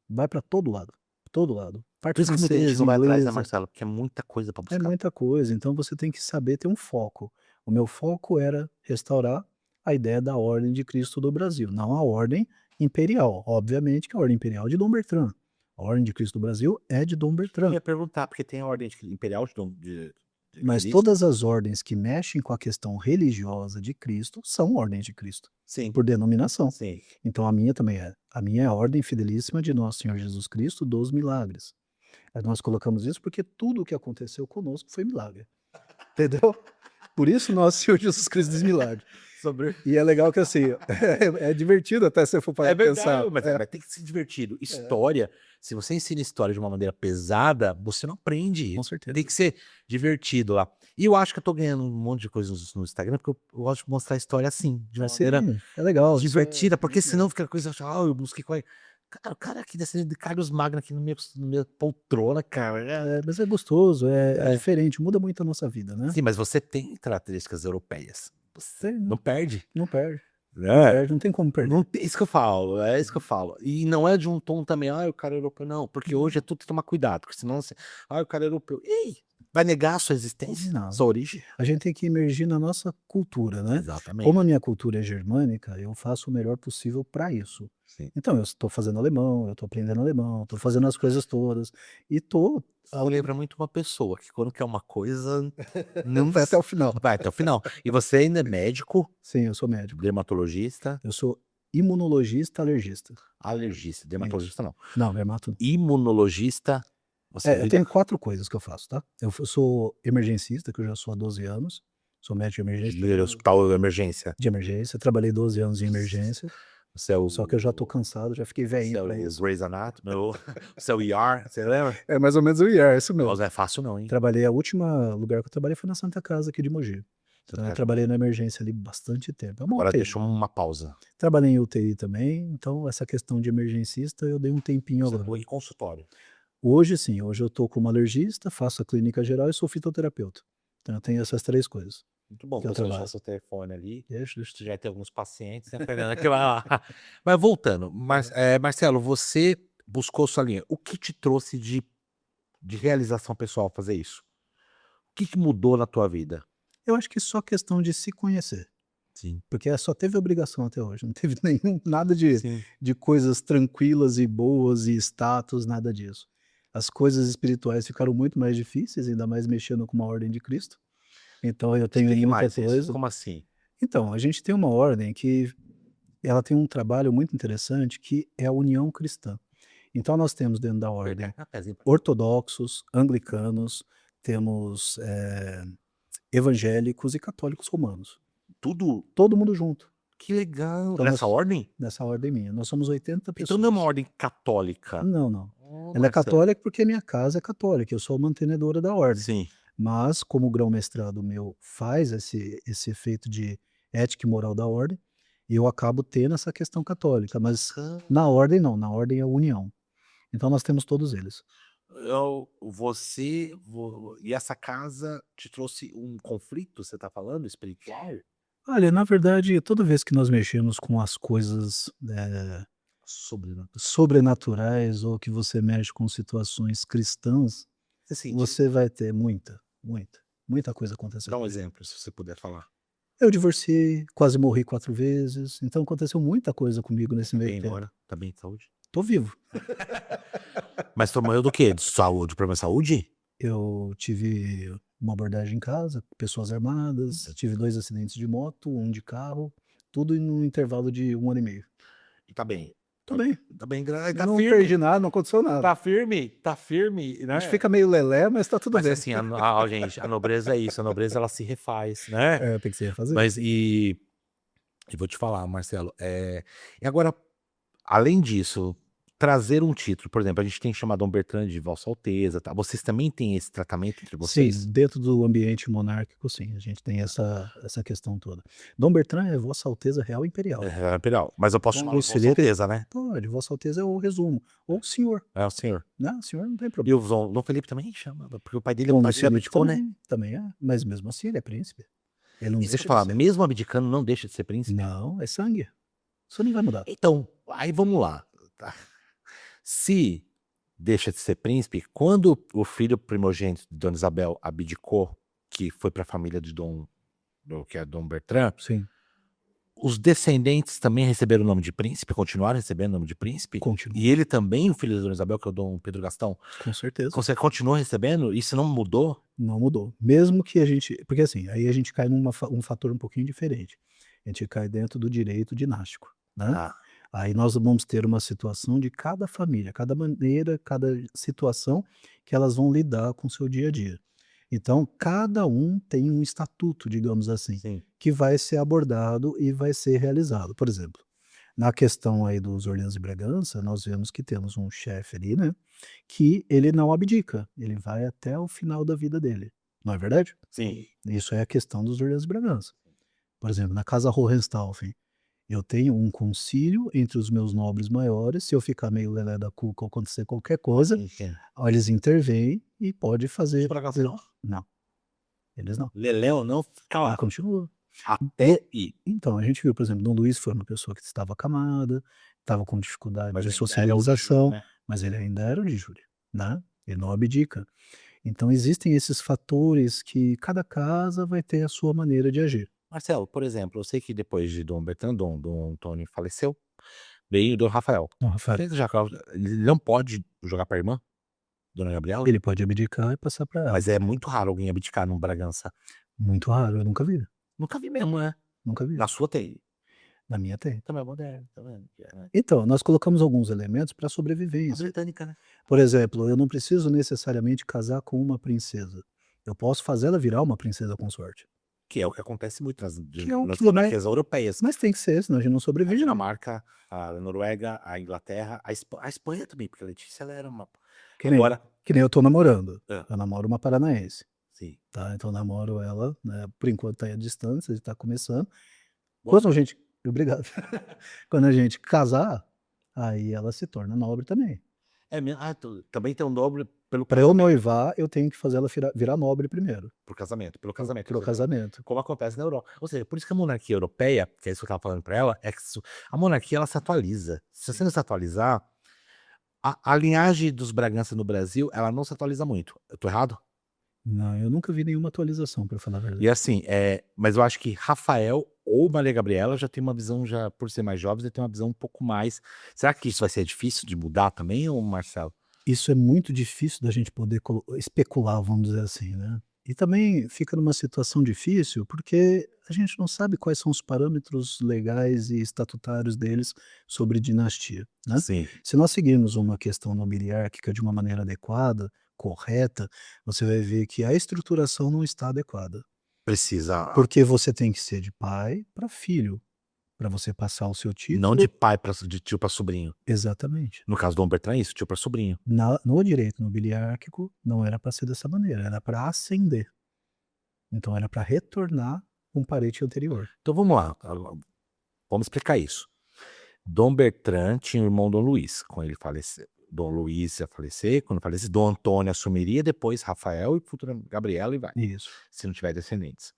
vai pra todo lado, todo lado. Parte Por isso que muita gente francesa, não vai atrás, né, inglesa, Marcelo? Porque é muita coisa pra é buscar. muita coisa, então você tem que saber ter um foco. O meu foco era restaurar a ideia da Ordem de Cristo do Brasil, não a ordem imperial. Obviamente que a ordem imperial é de Dom Bertrand. A Ordem de Cristo do Brasil é de Dom Eu Bertrand. ia perguntar, porque tem a ordem imperial de Mas Cristo. todas as ordens que mexem com a questão religiosa de Cristo são ordens de Cristo, Sim, por denominação. sim. Então a minha também é. A minha é a Ordem Fidelíssima de Nosso Senhor Jesus Cristo dos Milagres. Aí nós colocamos isso porque tudo o que aconteceu conosco foi milagre. Entendeu? Por isso Nosso Senhor Jesus Cristo dos Milagres. Sobre E é legal que assim, é divertido até se eu for parar pra pensar. mas tem que ser divertido. História, se você ensina história de uma maneira pesada, você não aprende. Com certeza. Tem que ser divertido lá. E eu acho que eu tô ganhando um monte de coisa no Instagram, porque eu gosto de mostrar a história assim, de maneira Sim, é legal. Isso divertida, porque muito senão legal. fica coisa, eu busquei qual é. Cara, o cara aqui descendo de Carlos Magno aqui no minha poltrona, cara. Mas é gostoso, é É. diferente, muda muito a nossa vida, né? Sim, mas você tem características europeias. Você Tem, não perde, não perde. né? Não tem como perder. Não tem, isso que eu falo, é isso que eu falo. E não é de um tom também, o cara é europeu, não, porque hoje é tudo tem que tomar cuidado, porque senão você, o cara é europeu. Ei, vai negar a sua existência, Não. sua origem? A gente tem que emergir na nossa cultura, né? Exatamente. Como a minha cultura é germânica, eu faço o melhor possível para isso. Sim. Então, eu estou fazendo alemão, eu estou aprendendo alemão, estou fazendo as coisas todas. E tô. Você lembra muito uma pessoa que quando quer uma coisa, Não vai até o final. vai até o final. E você ainda é médico, Sim, eu sou médico. dermatologista, Eu sou imunologista alergista. alergista, dermatologista não. Não, dermato. Imunologista, você Eu tenho 4 coisas que eu faço, tá? Eu sou emergencista, que eu já sou há 12 anos. Sou médico de emergência. hospital de emergência. De emergência, trabalhei 12 anos em emergência. Você é Só que eu já tô cansado, já fiquei você velhinho é pra o isso. Grey's Anatomy, você é o ER, você lembra? É mais ou menos o IR, isso mesmo. Nossa, não é fácil não, hein? Trabalhei, a última lugar que eu trabalhei foi na Santa Casa aqui de Mogi. Então eu trabalhei na emergência ali bastante tempo. É uma Agora UTI. deixa uma pausa. Trabalhei em UTI também, então essa questão de emergencista eu dei um tempinho Você agora. atua em consultório. Hoje sim, hoje eu tô como alergista, faço a clínica geral e sou fitoterapeuta. Então eu tenho essas 3 coisas Muito bom, que eu você deixar trabalho. seu telefone ali. Deixa. Você já vai ter alguns pacientes, né, Fernanda, que vai lá. Mas voltando, Marcelo, você buscou sua linha. O que te trouxe de realização pessoal fazer isso? O que mudou na tua vida? Eu acho que só questão de se conhecer, Sim. porque só teve obrigação até hoje, não teve nada Sim. de coisas tranquilas e boas e status, nada disso. As coisas espirituais ficaram muito mais difíceis, ainda mais mexendo com uma ordem de Cristo. Então eu tenho Explique muita mais isso. coisa. Como assim? Então, a gente tem uma ordem que ela tem um trabalho muito interessante, que é a união cristã. Então nós temos dentro da ordem Cafezinho pra- ortodoxos, anglicanos, temos, evangélicos e católicos romanos. Tudo? Todo mundo junto, Que legal. Então Nessa ordem? nessa ordem minha. Nós somos 80 Então pessoas. não é uma ordem católica. Não, não. Oh, Ela é Marcelo. católica porque minha casa é católica, eu sou a mantenedora da ordem. Sim. Mas como o grão-mestrado meu faz esse efeito de ética e moral da ordem, eu acabo tendo essa questão católica, mas na ordem não, na ordem é a união. Então nós temos todos eles. E essa casa te trouxe um conflito, você tá falando, espiritual? Olha, na verdade, toda vez que nós mexemos com as coisas, Sobrenatural. sobrenaturais ou que você mexe com situações cristãs, Você sentiu? você vai ter muita coisa acontecendo Dá um comigo. exemplo, se você puder falar. Eu divorciei, quase morri 4 vezes, então aconteceu muita coisa comigo nesse Tá meio bem tempo. agora? Tá bem de saúde? Tô vivo. Mas tu morreu do quê? De saúde? Problema de saúde? Eu tive uma abordagem em casa, pessoas armadas, tive 2 acidentes de moto, 1 de carro, tudo num intervalo de 1 ano e meio. E tá bem. Tô bem, Tá bem, tá não firme. perdi nada, não aconteceu nada. Tá firme, A né? gente fica meio lelé, mas tá tudo Mas bem. assim, gente, a nobreza é isso, a nobreza ela se refaz, né? É, tem que se refazer. Mas e vou te falar, Marcelo, e agora, além disso, trazer um título, por exemplo, a gente tem chamado Dom Bertrand de Vossa Alteza, tá? Vocês também têm esse tratamento entre vocês? Sim, dentro do ambiente monárquico, sim, a gente tem essa questão toda. Dom Bertrand é Vossa Alteza Real Imperial. É imperial. Mas eu posso Dom chamar de Vossa Conselheiro- Alteza, né? Pode, Vossa Alteza é o resumo. Ou senhor, É o senhor. né? Senhor não tem E problema. o Dom Felipe também chama, porque o pai dele, Dom o pai Luiz dele Felipe abdicou, né? também é, mas mesmo assim ele é príncipe. Ele não E deixa deixa eu de falar, ser. mesmo abdicando, não deixa de ser príncipe? Não, é sangue. Isso nem vai mudar. Então, aí vamos lá. Tá? Se deixa de ser príncipe, quando o filho primogênito de Dona Isabel abdicou, que foi para a família que é Dom Bertrand, Sim, os descendentes também receberam o nome de príncipe, continuaram recebendo o nome de príncipe? continua, E ele também, o filho de Dona Isabel, que é o Dom Pedro Gastão, com certeza. você continuou recebendo? Isso não mudou? Não mudou. Mesmo que a gente. Porque assim, aí a gente cai um fator um pouquinho diferente. A gente cai dentro do direito dinástico, né? Ah, Aí nós vamos ter uma situação de cada família, cada maneira, cada situação que elas vão lidar com o seu dia a dia. Então, cada um tem um estatuto, digamos assim, sim. que vai ser abordado e vai ser realizado. Por exemplo, na questão aí dos Orleans e Bragança, nós vemos que temos um chefe ali, né, que ele não abdica, ele vai até o final da vida dele. Não é verdade? Sim. Isso é a questão dos Orleans e Bragança. Por exemplo, na casa Hohenstaufen, eu tenho um concílio entre os meus nobres maiores, se eu ficar meio lelé da cuca ou acontecer qualquer coisa, ó, eles intervêm e pode fazer. Os Bragança não? Não, eles não. Leléu não fica Ele lá. continua. Até ir. Então, a gente viu, por exemplo, Dom Luís foi uma pessoa que estava acamada, estava com dificuldade Mas de ainda era o socialização, né? mas ele ainda era o de Júlia, né? Ele não abdica. Então, existem esses fatores que cada casa vai ter a sua maneira de agir. Marcelo, por exemplo, eu sei que depois de Dom Bertrand, Dom Antônio faleceu, veio Dom Rafael. Não, Rafael, Ele não pode jogar pra irmã, Dona Gabriela? ele pode abdicar e passar para ela. Mas é muito raro alguém abdicar num Bragança. Muito raro, eu nunca vi. Nunca vi mesmo, né? Nunca vi. Na sua tem. Na minha tem. Também é moderno, tá vendo? Então, nós colocamos alguns elementos para A sobrevivência. britânica, né? Por exemplo, eu não preciso necessariamente casar com uma princesa. Eu posso fazer ela virar uma princesa consorte. Que é o que acontece muito Que é o nas que, né? monarquias europeias. Mas tem que ser, senão a gente não A sobrevive, não. Dinamarca, a Noruega, a Inglaterra, a Espanha também, porque a Letícia ela era uma. Que nem, Agora. que nem eu tô namorando. Ah, Eu namoro uma paranaense, sim. tá? Então eu namoro ela, né? Por enquanto tá aí à distância, a gente tá começando. Boa Quando a gente. Obrigado. Quando a gente casar, aí ela se torna nobre também. É mesmo? Ah, também tem um dobro pelo Para eu casamento. noivar, eu tenho que fazer ela virar nobre primeiro. Pelo casamento. Pro Quer dizer, casamento. como acontece na Europa. Ou seja, por isso que a monarquia europeia, que é isso que eu estava falando para ela, é que a monarquia ela se atualiza. Se você não se atualizar, a linhagem dos Bragança no Brasil, ela não se atualiza muito. Eu tô errado? Não, eu nunca vi nenhuma atualização, para falar a E verdade. assim, mas eu acho que Rafael ou Maria Gabriela já tem uma visão, já por ser mais jovens, tem uma visão um pouco mais. Será que isso vai ser difícil de mudar também, ou Marcelo? Isso é muito difícil da gente poder especular, vamos dizer assim, né. E também fica numa situação difícil, porque a gente não sabe quais são os parâmetros legais e estatutários deles sobre dinastia, né. Sim. Se nós seguirmos uma questão nobiliárquica de uma maneira adequada, correta, você vai ver que a estruturação não está adequada. Precisa. Porque você tem que ser de pai para filho, para você passar o seu Não de título. pai de tio para sobrinho. Exatamente. No caso do Dom Bertrand, é isso, tio para sobrinho. No direito nobiliárquico, não era para ser dessa maneira, era para ascender. Então era para retornar um parente anterior. Então vamos lá, vamos explicar isso. Dom Bertrand tinha o irmão Dom Luís, quando ele faleceu. Dom Luís ia falecer, quando falece, Dom Antônio assumiria, depois Rafael e futura Gabriela e vai, Isso. se não tiver descendentes.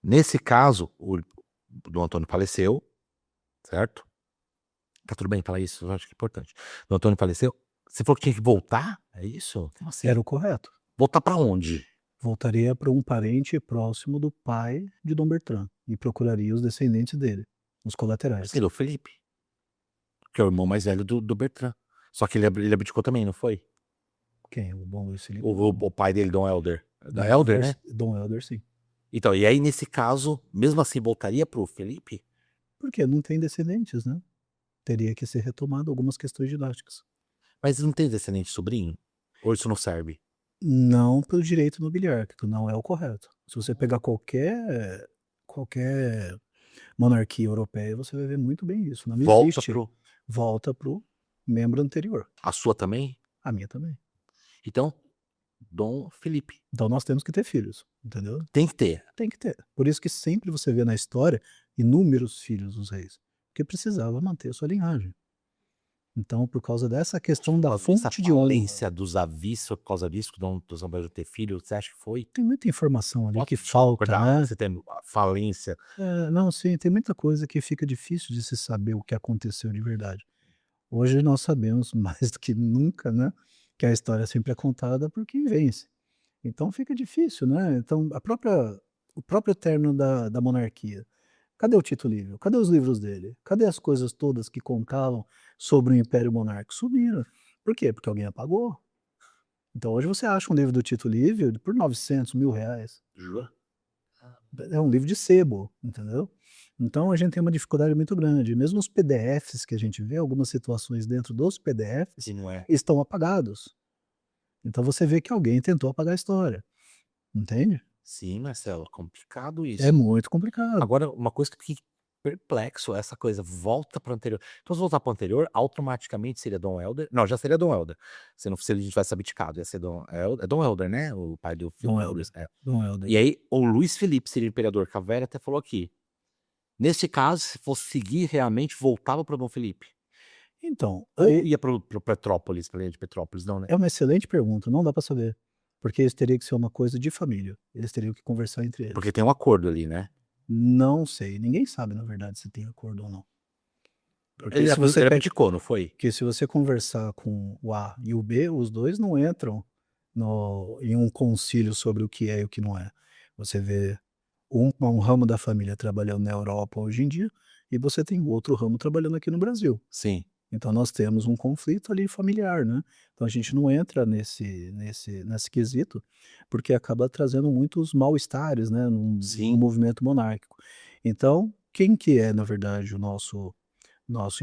Nesse caso, o Dom Antônio faleceu, certo? Tá tudo bem falar isso, eu acho que é importante. Dom Antônio faleceu, você falou que tinha que voltar? É isso? Como assim? Era o correto. Voltar para onde? Voltaria para um parente próximo do pai de Dom Bertrand e procuraria os descendentes dele, os colaterais. Seria o Felipe, que é o irmão mais velho do Bertrand. Só que ele abdicou também, não foi? Quem? O bom Luís Felipe? O pai dele, Dom Helder. Da Helder, né? Dom Helder, sim. Então, e aí nesse caso, mesmo assim, voltaria pro Felipe? Porque não tem descendentes, né? Teria que ser retomado algumas questões dinásticas. Mas não tem descendente sobrinho? Ou isso não serve? Não pelo direito nobiliárquico, não é o correto. Se você pegar qualquer monarquia europeia, você vai ver muito bem isso, não Volta existe. pro. Volta pro membro anterior. A sua também? A minha também. Então, Dom Felipe. Então nós temos que ter filhos, entendeu? Tem que ter. Tem que ter. Por isso que sempre você vê na história inúmeros filhos dos reis, porque precisava manter a sua linhagem. Então, por causa dessa questão da Essa fonte de honra, falência dos avisos por causa disso, que Dom Bertrand ter filho, você acha que foi? tem muita informação ali que Pode falta, concordar, né? você tem a falência. Não, sim, tem muita coisa que fica difícil de se saber o que aconteceu de verdade. Hoje nós sabemos mais do que nunca, né, que a história sempre é contada por quem vence. Então fica difícil, né. Então o próprio término da monarquia. Cadê o Tito Livio? Cadê os livros dele? Cadê as coisas todas que contavam sobre o Império Monárquico? Sumiram. Por quê? Porque alguém apagou. Então hoje você acha um livro do Tito Livio por R$ 900.000. Jura? É um livro de sebo, entendeu? Então a gente tem uma dificuldade muito grande. Mesmo os PDFs que a gente vê, algumas situações dentro dos PDFs Se não é. estão apagados. Então você vê que alguém tentou apagar a história, entende? Sim, Marcelo, complicado É isso. muito complicado. Agora, uma coisa que eu fiquei perplexo, essa coisa, volta para o anterior. Então, se voltar para o anterior, automaticamente seria Dom Helder. Não, já seria Dom Helder. Se não se ele tivesse abdicado, ia ser Dom Helder. É Dom Helder, né? O pai do Dom Dom Luís. Helder. Dom Helder. E aí, o Luís Felipe seria imperador, que a velha até falou aqui. Neste caso, se fosse seguir realmente, voltava para Dom Felipe. Então, Ou aí ia para Petrópolis, para de Petrópolis, não, né? é uma excelente pergunta, não dá para saber. Porque isso teria que ser uma coisa de família. Eles teriam que conversar entre eles. Porque tem um acordo ali, né? Não sei, ninguém sabe na verdade se tem acordo ou não. Porque Ele se você abdicou, não foi? que se você conversar com o A e o B, os 2 não entram em um concílio sobre o que é e o que não é. Você vê um ramo da família trabalhando na Europa hoje em dia, e você tem o outro ramo trabalhando aqui no Brasil. Sim. Então nós temos um conflito ali familiar, né. Então a gente não entra nesse quesito, porque acaba trazendo muitos mal-estares, né, no Sim. movimento monárquico. Então, quem que é na verdade o nosso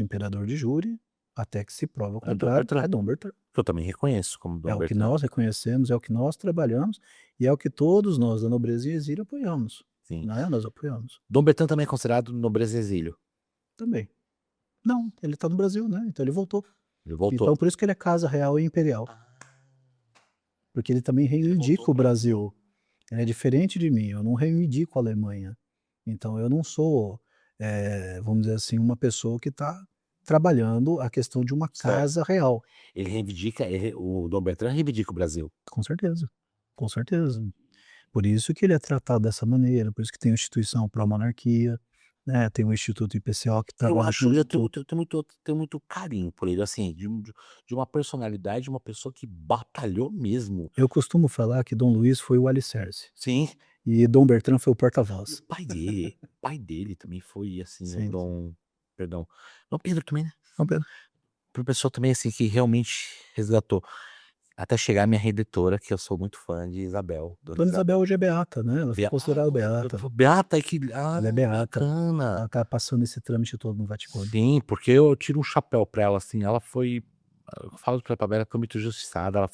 imperador de júri, até que se prova o É Dom contrário, Bertrand. é Dom Bertrand. Que eu também reconheço como É Dom o que Bertrand. nós reconhecemos, é o que nós trabalhamos, e é o que todos nós da nobreza e exílio apoiamos. Sim. né, nós apoiamos. Dom Bertrand também é considerado nobreza exílio. Também. Não, ele tá no Brasil, né, então ele voltou. Ele voltou. Então por isso que ele é casa real e imperial, porque ele também reivindica o Brasil. Ele é diferente de mim, eu não reivindico a Alemanha. Então eu não sou, vamos dizer assim, uma pessoa que está trabalhando a questão de uma Certo. casa real. Ele reivindica, o Dom Bertrand reivindica o Brasil. Com certeza, com certeza. Por isso que ele é tratado dessa maneira, por isso que tem a instituição pró-monarquia, né, tem o Instituto IPCO que Eu trabalha acho, eu com tenho muito carinho por ele, assim, de uma personalidade, de uma pessoa que batalhou mesmo. eu costumo falar que Dom Luiz foi o alicerce, Sim. e Dom Bertrand foi o E porta-voz. o pai dele também foi, assim, o Sim, sim. Dom perdão, Dom Pedro também, né. Dom Pedro. Foi uma pessoa também, assim, que realmente resgatou. Até chegar a minha redentora, que eu sou muito fã de Isabel, Dona Dona Isabel. Isabel hoje é beata, né, ela foi considerada beata. Beata, que Ela é beata, bacana. ela tá passando esse trâmite todo no Vaticano. Sim, porque eu tiro um chapéu pra ela, assim, ela foi, eu falo pra ela, ela foi muito injustiçada,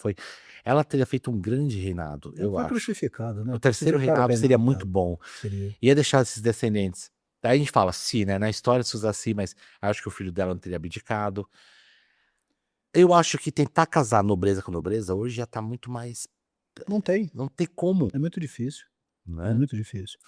ela teria feito um grande reinado, Ela eu foi acho. crucificada, né, O terceiro crucificaram o reinado seria reinado muito dela. bom, Seria. ia deixar esses descendentes. Daí a gente fala, sim, né, na história se usa assim, mas acho que o filho dela não teria abdicado. Eu acho que tentar casar nobreza com nobreza hoje já tá muito mais, Não tem, não tem como, é muito difícil, é né. muito difícil.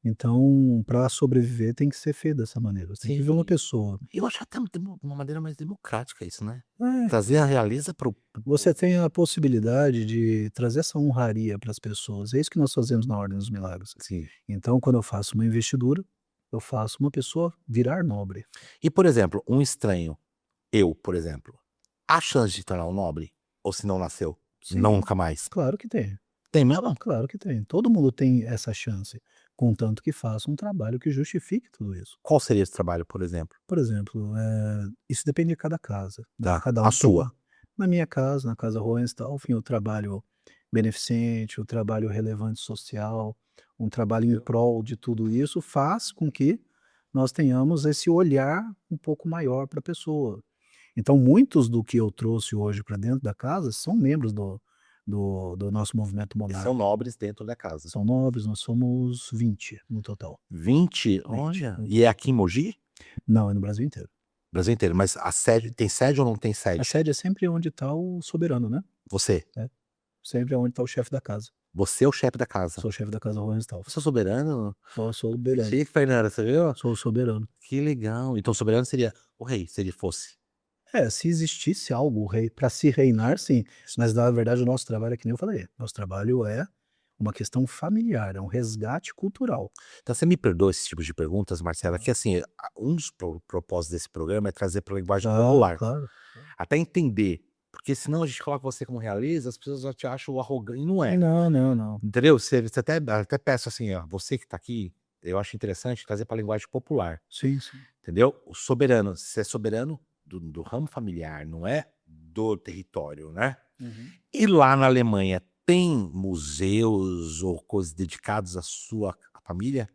Então, para sobreviver tem que ser feito dessa maneira, você tem que ver uma Sim, pessoa eu acho até uma maneira mais democrática isso, né. é, Trazer a realeza para o você tem a possibilidade de trazer essa honraria para as pessoas, é isso que nós fazemos na Ordem dos Milagres. sim. Então, quando eu faço uma investidura, eu faço uma pessoa virar nobre. E, por exemplo, um estranho, eu, por exemplo, há chance de tornar um nobre? Ou se não nasceu, Sim, nunca mais? claro que tem. Tem mesmo? Claro que tem. Todo mundo tem essa chance, contanto que faça um trabalho que justifique tudo isso. Qual seria esse trabalho, por exemplo? Por exemplo, isso depende de cada casa, né, Tá, cada a um tem sua. na minha casa, na casa Hohenstaufen, eu trabalho beneficente, eu trabalho relevante social, um trabalho em prol de tudo isso, faz com que nós tenhamos esse olhar um pouco maior para a pessoa. Então muitos do que eu trouxe hoje para dentro da casa são membros do nosso movimento E são monárquico. nobres dentro da casa. São nobres, nós somos 20 no total. 20? 20. Olha, e é aqui em Mogi? Não, é no Brasil inteiro. Brasil inteiro, mas a sede tem sede ou não tem A sede? sede é sempre onde está o soberano, né. Você. É, sempre é onde está o chefe da casa. Você é o chefe da casa. Sou o chefe da casa Hohenstaufen. Você é soberano? Sou o soberano. Chique, Fernanda, você viu? Sou o soberano. Que legal. Então soberano seria o rei, se ele fosse. É, se existisse algo, o rei para se reinar, sim, mas na verdade o nosso trabalho é que nem eu falei, nosso trabalho é uma questão familiar, é um resgate cultural. Então você me perdoa esses tipos de perguntas, Marcela, que assim, um dos propósitos desse programa é trazer para a linguagem Ah, popular, claro. até entender, porque senão a gente coloca você como realista, as pessoas já te acham arrogante, e não é, Não, não, não. entendeu? Você até peço assim, ó, você que tá aqui, eu acho interessante trazer para a linguagem popular, Sim, sim. entendeu? O soberano, você é soberano do ramo familiar, não é do território, né? Uhum. E lá na Alemanha tem museus ou coisas dedicados à sua família?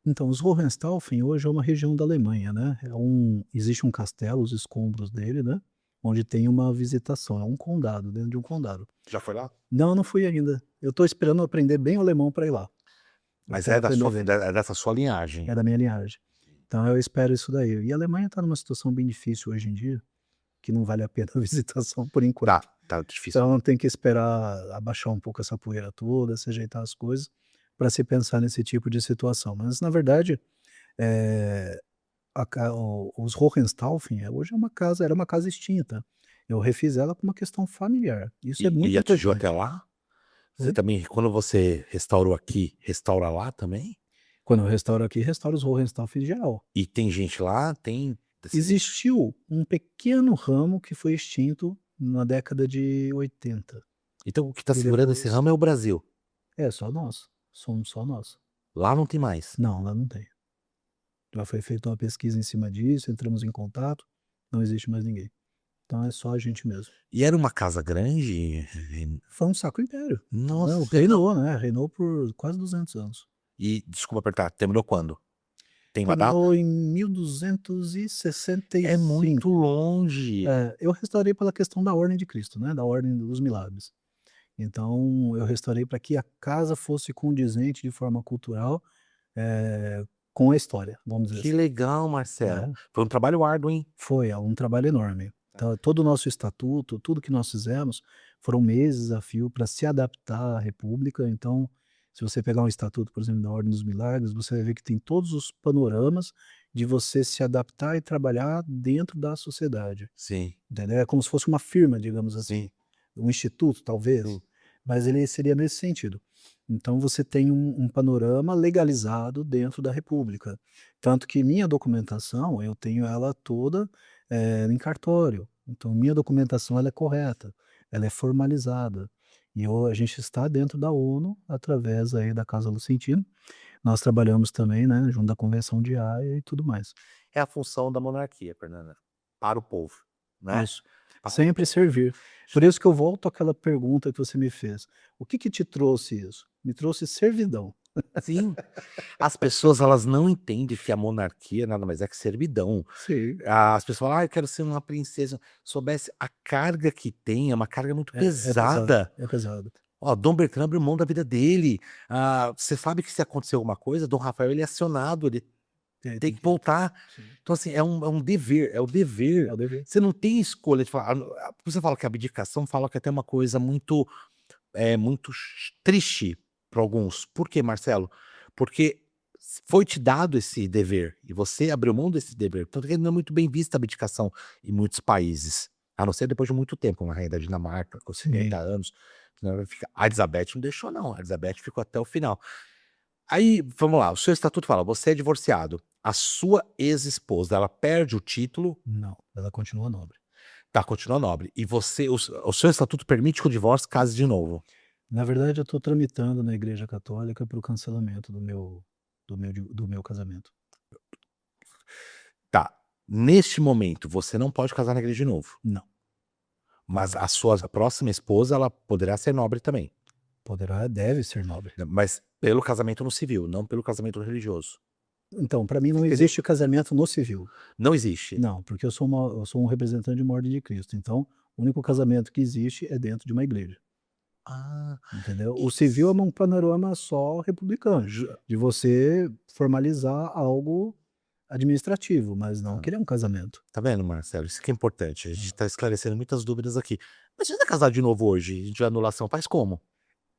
Então, os Hohenstaufen hoje é uma região da Alemanha, né, existe um castelo, os escombros dele, né, onde tem uma visitação, é um condado, dentro de um condado. Já foi lá? Não, não fui ainda. Eu estou esperando aprender bem o alemão para ir lá. Eu Mas quero é da aprender sua bem, é dessa sua linhagem. é da minha linhagem. Então eu espero isso daí. E a Alemanha está numa situação bem difícil hoje em dia, que não vale a pena a visitação por Tá, enquanto. tá difícil. Então tem que esperar abaixar um pouco essa poeira toda, se ajeitar as coisas, para se pensar nesse tipo de situação. Mas na verdade, eh, os Hohenstaufen, hoje é uma casa era uma casa extinta. Eu refiz ela por uma questão familiar, isso é E muito atingiu até importante. lá? Você Oi? também, quando você restaurou aqui, restaura lá também? Quando eu restauro aqui, restauro os Hohenstaufen em geral. E tem gente lá, tem descendente? Existiu um pequeno ramo que foi extinto na década de 80, Então o que tá e segurando esse depois ramo é o Brasil. só nós, somos só nós. Lá não tem mais. Não, lá não tem. Já foi feita uma pesquisa em cima disso, entramos em contato, não existe mais ninguém. Então é só a gente mesmo. E era uma casa grande? Foi um Sacro Império. Não, Nossa. reinou, né, reinou por quase 200 anos. E desculpa apertar, terminou quando? Tem uma data? Terminou em É muito 1265. longe. Eu restaurei pela questão da Ordem de Cristo, né, da Ordem dos Milagres. Então eu restaurei para que a casa fosse condizente de forma cultural com a história, vamos dizer Que assim. legal, Marcelo. É, Foi um trabalho árduo, hein? foi, é um trabalho enorme. Então, todo o nosso estatuto, tudo que nós fizemos, foram meses a fio para se adaptar à república. Então, se você pegar um estatuto, por exemplo, da Ordem dos Milagres, você vai ver que tem todos os panoramas de você se adaptar e trabalhar dentro da sociedade, Sim, entendeu? É como se fosse uma firma, digamos sim, assim, um instituto, talvez, sim. mas ele seria nesse sentido. Então você tem um panorama legalizado dentro da república. Tanto que minha documentação, eu tenho ela toda, em cartório. Então minha documentação ela é correta, ela é formalizada. E a gente está dentro da ONU através aí da Casa Lucentino. Nós trabalhamos também, né, junto da Convenção de Haia e tudo mais. É a função da monarquia, Fernanda, para o povo, né? Isso. Para o Sempre povo. servir. Por isso que eu volto àquela pergunta que você me fez. O que que te trouxe isso? Me trouxe servidão. Sim, as pessoas elas não entendem que a monarquia nada mais é que servidão. Sim. As pessoas falam: "Ah, eu quero ser uma princesa". Soubesse a carga que tem, é uma carga muito É pesado, pesada. é pesado. Ó, Dom Bertrand abriu mão da vida dele. Você sabe que se acontecer alguma coisa, Dom Rafael ele é acionado, ele É, tem tem que que voltar. sim, Então, assim, é um dever, é o é dever. o dever. Você não tem escolha de falar você fala que a abdicação, fala que é até uma coisa muito, muito triste para alguns. Por quê, Marcelo? Porque foi te dado esse dever e você abriu mão desse dever. Tanto que não é muito bem vista a abdicação em muitos países, a não ser depois de muito tempo, como a rainha da Dinamarca, com 70 Sim. anos. A Elizabeth não deixou não, a Elizabeth ficou até o final. Aí, vamos lá, o seu estatuto fala: você é divorciado, a sua ex-esposa, ela perde o título, Não, ela continua nobre. tá, continua nobre, e você o seu estatuto permite que o divórcio case de novo. Na verdade, eu estou tramitando na Igreja Católica para o cancelamento do meu casamento. Tá, neste momento, você não pode casar na igreja de novo, Não, mas não. a sua próxima esposa, ela poderá ser nobre também, Poderá, deve ser nobre. né, mas pelo casamento no civil, não pelo casamento religioso. Então, para mim Você não entendeu? existe casamento no civil. Não existe. Não, porque eu sou um representante de uma ordem de Cristo, então, o único casamento que existe é dentro de uma igreja, Ah, entendeu. O civil é isso. um panorama só republicano, Ju de você formalizar algo administrativo, mas não hã. que ele é um casamento. Tá vendo, Marcelo? Isso que é importante, a gente Hã. tá esclarecendo muitas dúvidas aqui. Mas se você casar de novo hoje, de anulação, faz como?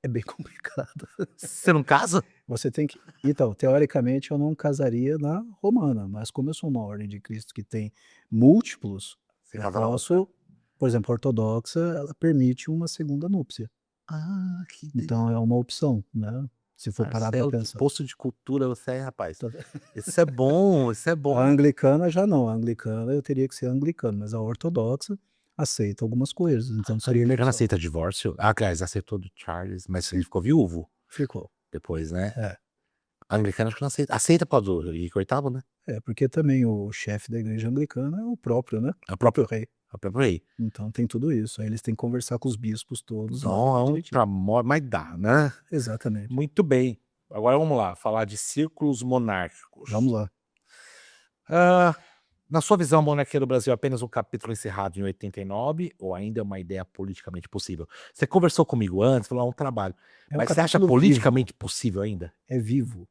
É bem complicado. Você não casa? Você tem que então, teoricamente eu não casaria na romana, mas como eu sou uma ordem de Cristo que tem múltiplos, Você eu casa na outra. posso por exemplo, a ortodoxa, ela permite uma segunda núpcia. Ah, que Então é uma opção, né, se for parar para Marcelo, que pensar. poço de cultura você é, rapaz. Tá ve Isso é bom, isso é A bom. anglicana já não, a anglicana eu teria que ser anglicano, mas a ortodoxa aceita algumas coisas, então A seria uma anglicana opção. aceita divórcio? Ah, aliás, aceitou do Charles, mas ele Sim, ficou viúvo ficou. depois, né. É, A anglicana acho que não aceita. Aceita por causa do Henrique VIII, né. porque também o chefe da igreja anglicana é o próprio, né, É o próprio rei. o próprio rei. Então tem tudo isso, aí eles têm que conversar com os bispos todos lá Não, é um direitinho. mas dá, né. Exatamente. Muito bem. Agora vamos lá, falar de círculos monárquicos. Vamos lá. Hã, na sua visão, a monarquia do Brasil é apenas um capítulo encerrado em 89 ou ainda é uma ideia politicamente possível? Você conversou comigo antes, falou: "É um trabalho", É um mas você acha capítulo vivo, politicamente possível ainda? é vivo,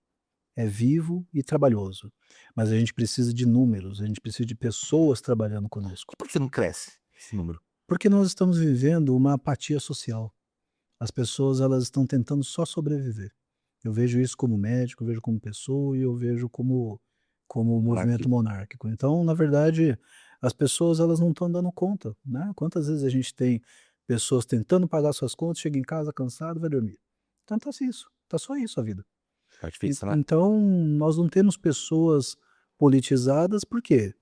é vivo e trabalhoso, mas a gente precisa de números, a gente precisa de pessoas trabalhando E conosco. por que não cresce esse número? Porque nós estamos vivendo uma apatia social. As pessoas elas estão tentando só sobreviver. Eu vejo isso como médico, eu vejo como pessoa e eu vejo como movimento Monarquia. monárquico. Então, na verdade, as pessoas elas não estão dando conta, né. Quantas vezes a gente tem pessoas tentando pagar suas contas, chega em casa cansado, vai dormir. Então tá isso, tá só isso a vida. Tá difícil, né? Então, nós não temos pessoas politizadas, por quê?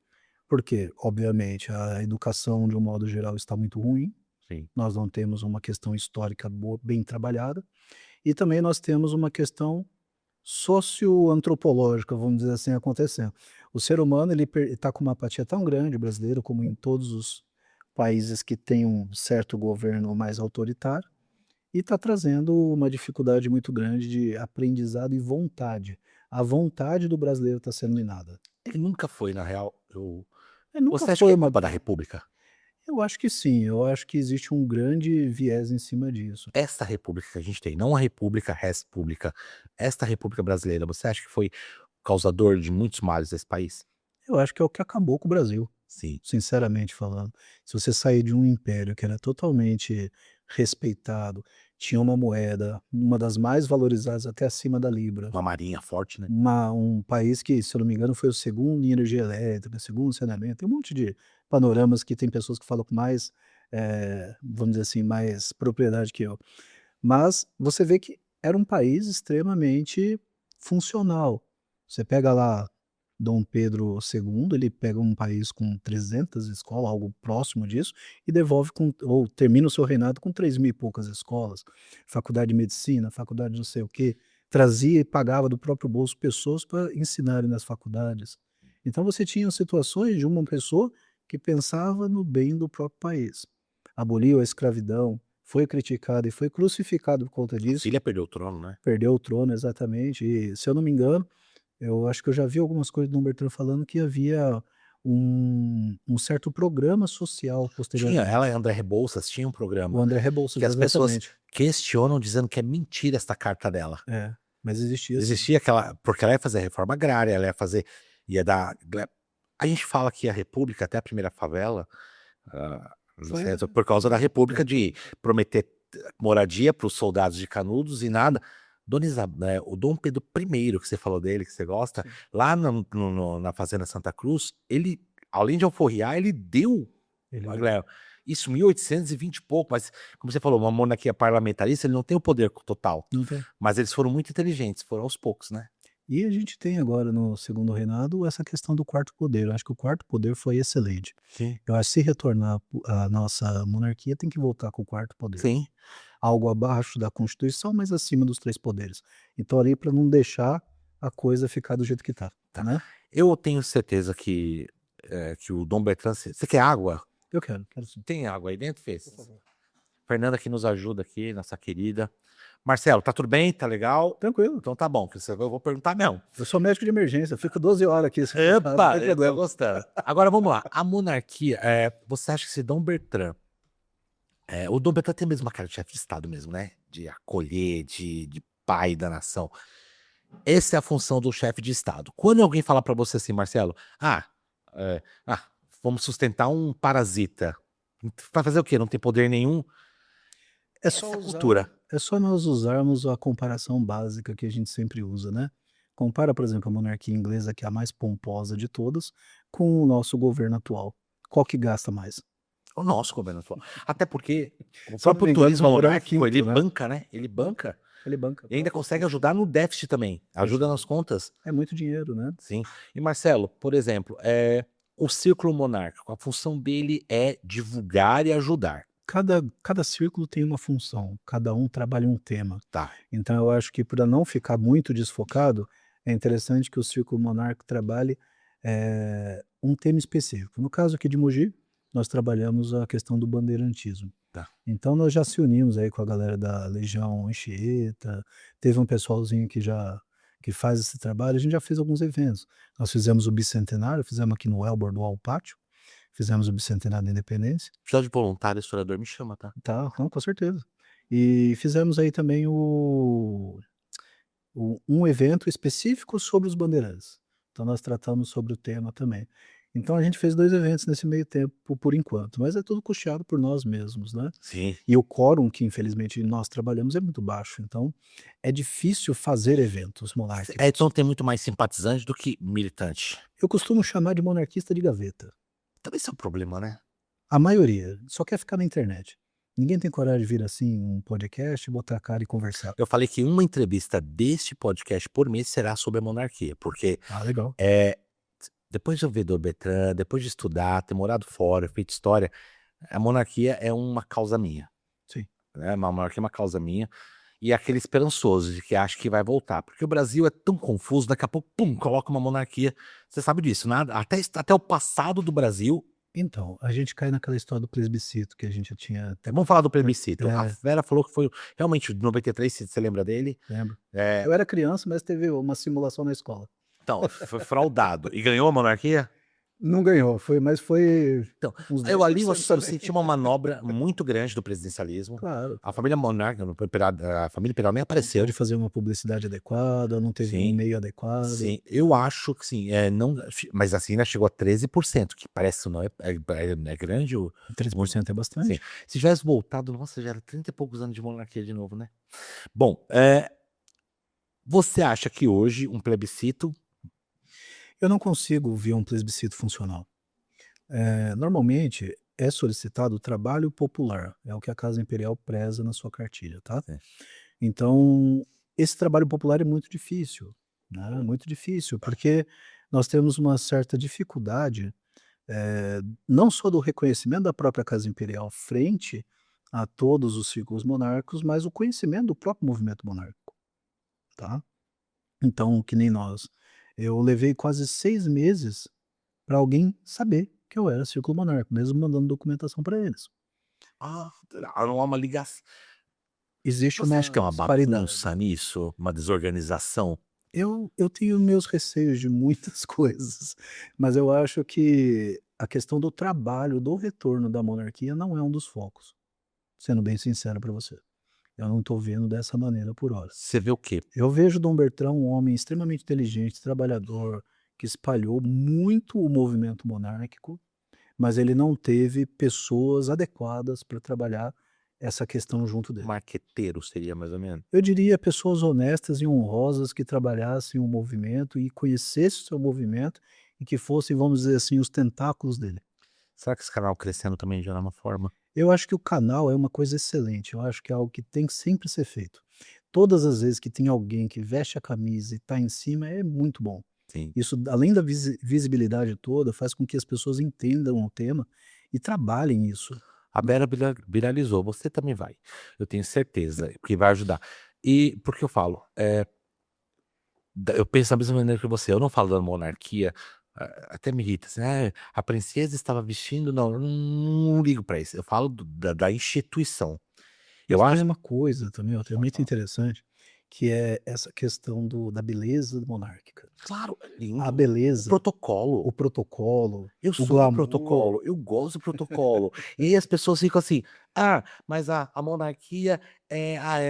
Porque, obviamente, a educação de um modo geral está muito ruim, Sim. nós não temos uma questão histórica boa, bem trabalhada, e também nós temos uma questão socioantropológica, vamos dizer assim, acontecendo. O ser humano ele está com uma apatia tão grande, brasileiro, como em todos os países que têm um certo governo mais autoritário, e está trazendo uma dificuldade muito grande de aprendizado e vontade. A vontade do brasileiro está sendo minada. Ele nunca foi, na real, eu Nunca você acha que foi é uma culpa da república? Eu acho que sim, eu acho que existe um grande viés em cima disso. Esta república que a gente tem, não a república res publica, esta república brasileira, você acha que foi causador de muitos males desse país? Eu acho que é o que acabou com o Brasil, Sim. sinceramente falando. Se você sair de um império que era totalmente respeitado, tinha uma moeda, uma das mais valorizadas até acima da libra, Uma marinha forte, né. um país que, se eu não me engano, foi o segundo em energia elétrica, segundo em saneamento, tem um monte de panoramas que tem pessoas que falam com mais, vamos dizer assim, mais propriedade que eu. Mas você vê que era um país extremamente funcional. Você pega lá Dom Pedro II, ele pega um país com 300 escolas, algo próximo disso, e devolve com ou termina o seu reinado com 3.000 e poucas escolas, faculdade de medicina, faculdade de não sei o quê, trazia e pagava do próprio bolso pessoas para ensinarem nas faculdades. Então você tinha situações de uma pessoa que pensava no bem do próprio país. Aboliu a escravidão, foi criticado e foi crucificado por conta A disso, filha perdeu o trono, né. perdeu o trono, exatamente, e se eu não me engano, eu acho que eu já vi algumas coisas do Dom Bertrand falando que havia um certo programa social Tinha, ela e posteriormente. André Rebouças tinha um O programa, André que Rebouças, as pessoas exatamente. questionam dizendo que é mentira esta carta dela. É, mas existia sim. Existia aquela porque ela ia fazer a reforma agrária, ela ia dar a gente fala que a república, até a primeira favela, Foi a por causa da república de república. prometer moradia para os soldados de Canudos e nada. O Dom Pedro I, que você falou dele, que você gosta, Sim, lá na fazenda Santa Cruz, ele, além de alforriar, ele deu ele deu. Magrelo. Isso 1820 e pouco, mas como você falou, uma monarquia parlamentarista, ele não tem o poder total, Não tem. mas eles foram muito inteligentes, foram aos poucos, né. E a gente tem agora no segundo reinado essa questão do quarto poder, eu acho que o quarto poder foi excelente. Sim. Eu acho que se retornar a nossa monarquia tem que voltar com o quarto poder. Sim. Algo abaixo da Constituição, mas acima dos 3 poderes. Então ali para não deixar a coisa ficar do jeito que tá, Tá. né. Eu tenho certeza que o Dom Bertrand você quer água? Eu quero sim. Tem água aí dentro, Fê? Por favor. Fernanda que nos ajuda aqui, nossa querida. Marcelo, tá tudo bem? Tá legal? Tranquilo, Então tá bom, que eu vou perguntar mesmo. eu sou médico de emergência, eu fico 12 horas aqui se precisar, não Epa, tem eu tô problema. gostando. Agora vamos lá, a monarquia, você acha que esse Dom Bertrand, o Dom Bertrand tem mesmo uma cara de chefe de estado mesmo, né, de acolher, de pai da nação. Essa é a função do chefe de estado. Quando alguém falar pra você assim: "Marcelo, ah, eh, ah, vamos sustentar um parasita", vai fazer o quê? Não tem poder nenhum? É só Essa usar cultura. é só nós usarmos a comparação básica que a gente sempre usa, né. Compara, por exemplo, a monarquia inglesa, que é a mais pomposa de todas, com o nosso governo atual. Qual que gasta mais? O nosso governo atual. Até porque o Se eu não próprio me engano, turismo só virou um monárquico, ele quinto, né. banca, né, ele banca, Ele banca o e ainda próprio consegue custo. ajudar no déficit também, ajuda nas Ajuda. contas, É muito dinheiro, né. sim. E Marcelo, por exemplo, o círculo monárquico, a função dele é divulgar e ajudar, Cada círculo tem uma função, cada um trabalha um tema. tá. Então eu acho que para não ficar muito desfocado, é interessante que o círculo monárquico trabalhe, um tema específico. No caso aqui de Mogi, nós trabalhamos a questão do bandeirantismo. Tá. Então nós já se unimos aí com a galera da Legião Anchieta, teve um pessoalzinho que faz esse trabalho, a gente já fez alguns eventos. Nós fizemos o bicentenário, fizemos aqui no Elbor do Alpátio, fizemos o bicentenário da Independência. Precisar de voluntário, historiador, me chama, tá. Tá, não, com certeza. E fizemos aí também um evento específico sobre os bandeirantes. Então nós tratamos sobre o tema também. Então a gente fez 2 eventos nesse meio tempo, por enquanto, mas é tudo custeado por nós mesmos, né. Sim. E o quórum que infelizmente nós trabalhamos é muito baixo, então é difícil fazer eventos monárquicos. Então tem muito mais simpatizante do que militante. Eu costumo chamar de monarquista de gaveta. Também esse é um problema, né. A maioria só quer ficar na internet. Ninguém tem coragem de vir assim, um podcast, botar a cara e conversar. Eu falei que uma entrevista deste podcast por mês será sobre a monarquia, porque, Ah, legal. depois de eu ver do Bertrand, depois de estudar, ter morado fora, feito história, a monarquia é uma causa minha, Sim. né, a monarquia é uma causa minha, e aquele esperançoso de que acha que vai voltar, porque o Brasil é tão confuso, daqui a pouco, pum, coloca uma monarquia, você sabe disso, nada até o passado do Brasil. Então, a gente cai naquela história do plebiscito que a gente já tinha até Vamos falar do plebiscito, a é, Vera falou que foi realmente de 93, você lembra dele? lembro. É, Eu era criança, mas teve uma simulação na escola. então, foi fraudado e ganhou a monarquia? Não ganhou, mas foi Então, uns eu ali eu 10% eu também. senti uma manobra muito grande do presidencialismo. Claro, A claro. família monarca, a família imperial nem Não pôde apareceu. fazer uma publicidade adequada, não teve um Sim, meio adequado. sim. Eu acho que sim, não, mas assim ainda chegou a 13%, que parece não é grande o mu 13% é sim. bastante. Se tivesse voltado, nossa, já era 30 e poucos anos de monarquia de novo, né. Bom, você acha que hoje um plebiscito Eu não consigo ver um plebiscito funcional. Normalmente é solicitado o trabalho popular, é o que a Casa Imperial preza na sua cartilha, tá. é, Então, esse trabalho popular é muito difícil, né, muito difícil, porque nós temos uma certa dificuldade, não só do reconhecimento da própria Casa Imperial frente a todos os círculos monárquicos, mas o conhecimento do próprio movimento monárquico, tá. Então, que nem nós, eu levei quase 6 meses para alguém saber que eu era círculo monárquico, mesmo mandando documentação para eles. ah, não há uma ligação. Existe Você acha que é uma uma disparidade. bagunça nisso? Uma desorganização? Eu tenho meus receios de muitas coisas, mas eu acho que a questão do trabalho, do retorno da monarquia não é um dos focos, sendo bem sincero para você. Eu não estou vendo dessa maneira por hora. Você vê o quê? Eu vejo Dom Bertrão um homem extremamente inteligente, trabalhador, que espalhou muito o movimento monárquico, mas ele não teve pessoas adequadas para trabalhar essa questão junto dele. Marqueteiro seria mais ou menos? Eu diria pessoas honestas e honrosas que trabalhassem o movimento e conhecessem o seu movimento e que fossem, vamos dizer assim, os tentáculos dele. Será que esse canal crescendo também já é uma forma? Eu acho que o canal é uma coisa excelente, eu acho que é algo que tem que sempre ser feito. Todas as vezes que tem alguém que veste a camisa e está em cima é muito bom. Sim. Isso, além da visibilidade toda, faz com que as pessoas entendam o tema e trabalhem isso. A Bera viralizou, você também vai, eu tenho certeza, porque vai ajudar. E por que eu falo? Eu penso da mesma maneira que você, eu não falo da monarquia, até me irrita, assim: "Ah, a princesa estava vestindo", não, eu não ligo pra isso, eu falo da instituição. Mas Eu acho tem uma coisa também, outra pode muito falar. interessante, que é essa questão da beleza monárquica. Claro, é A lindo. O beleza, protocolo. o protocolo, Eu o sou do glamour, protocolo, eu gosto do protocolo. E aí as pessoas ficam assim: "Ah, mas a monarquia,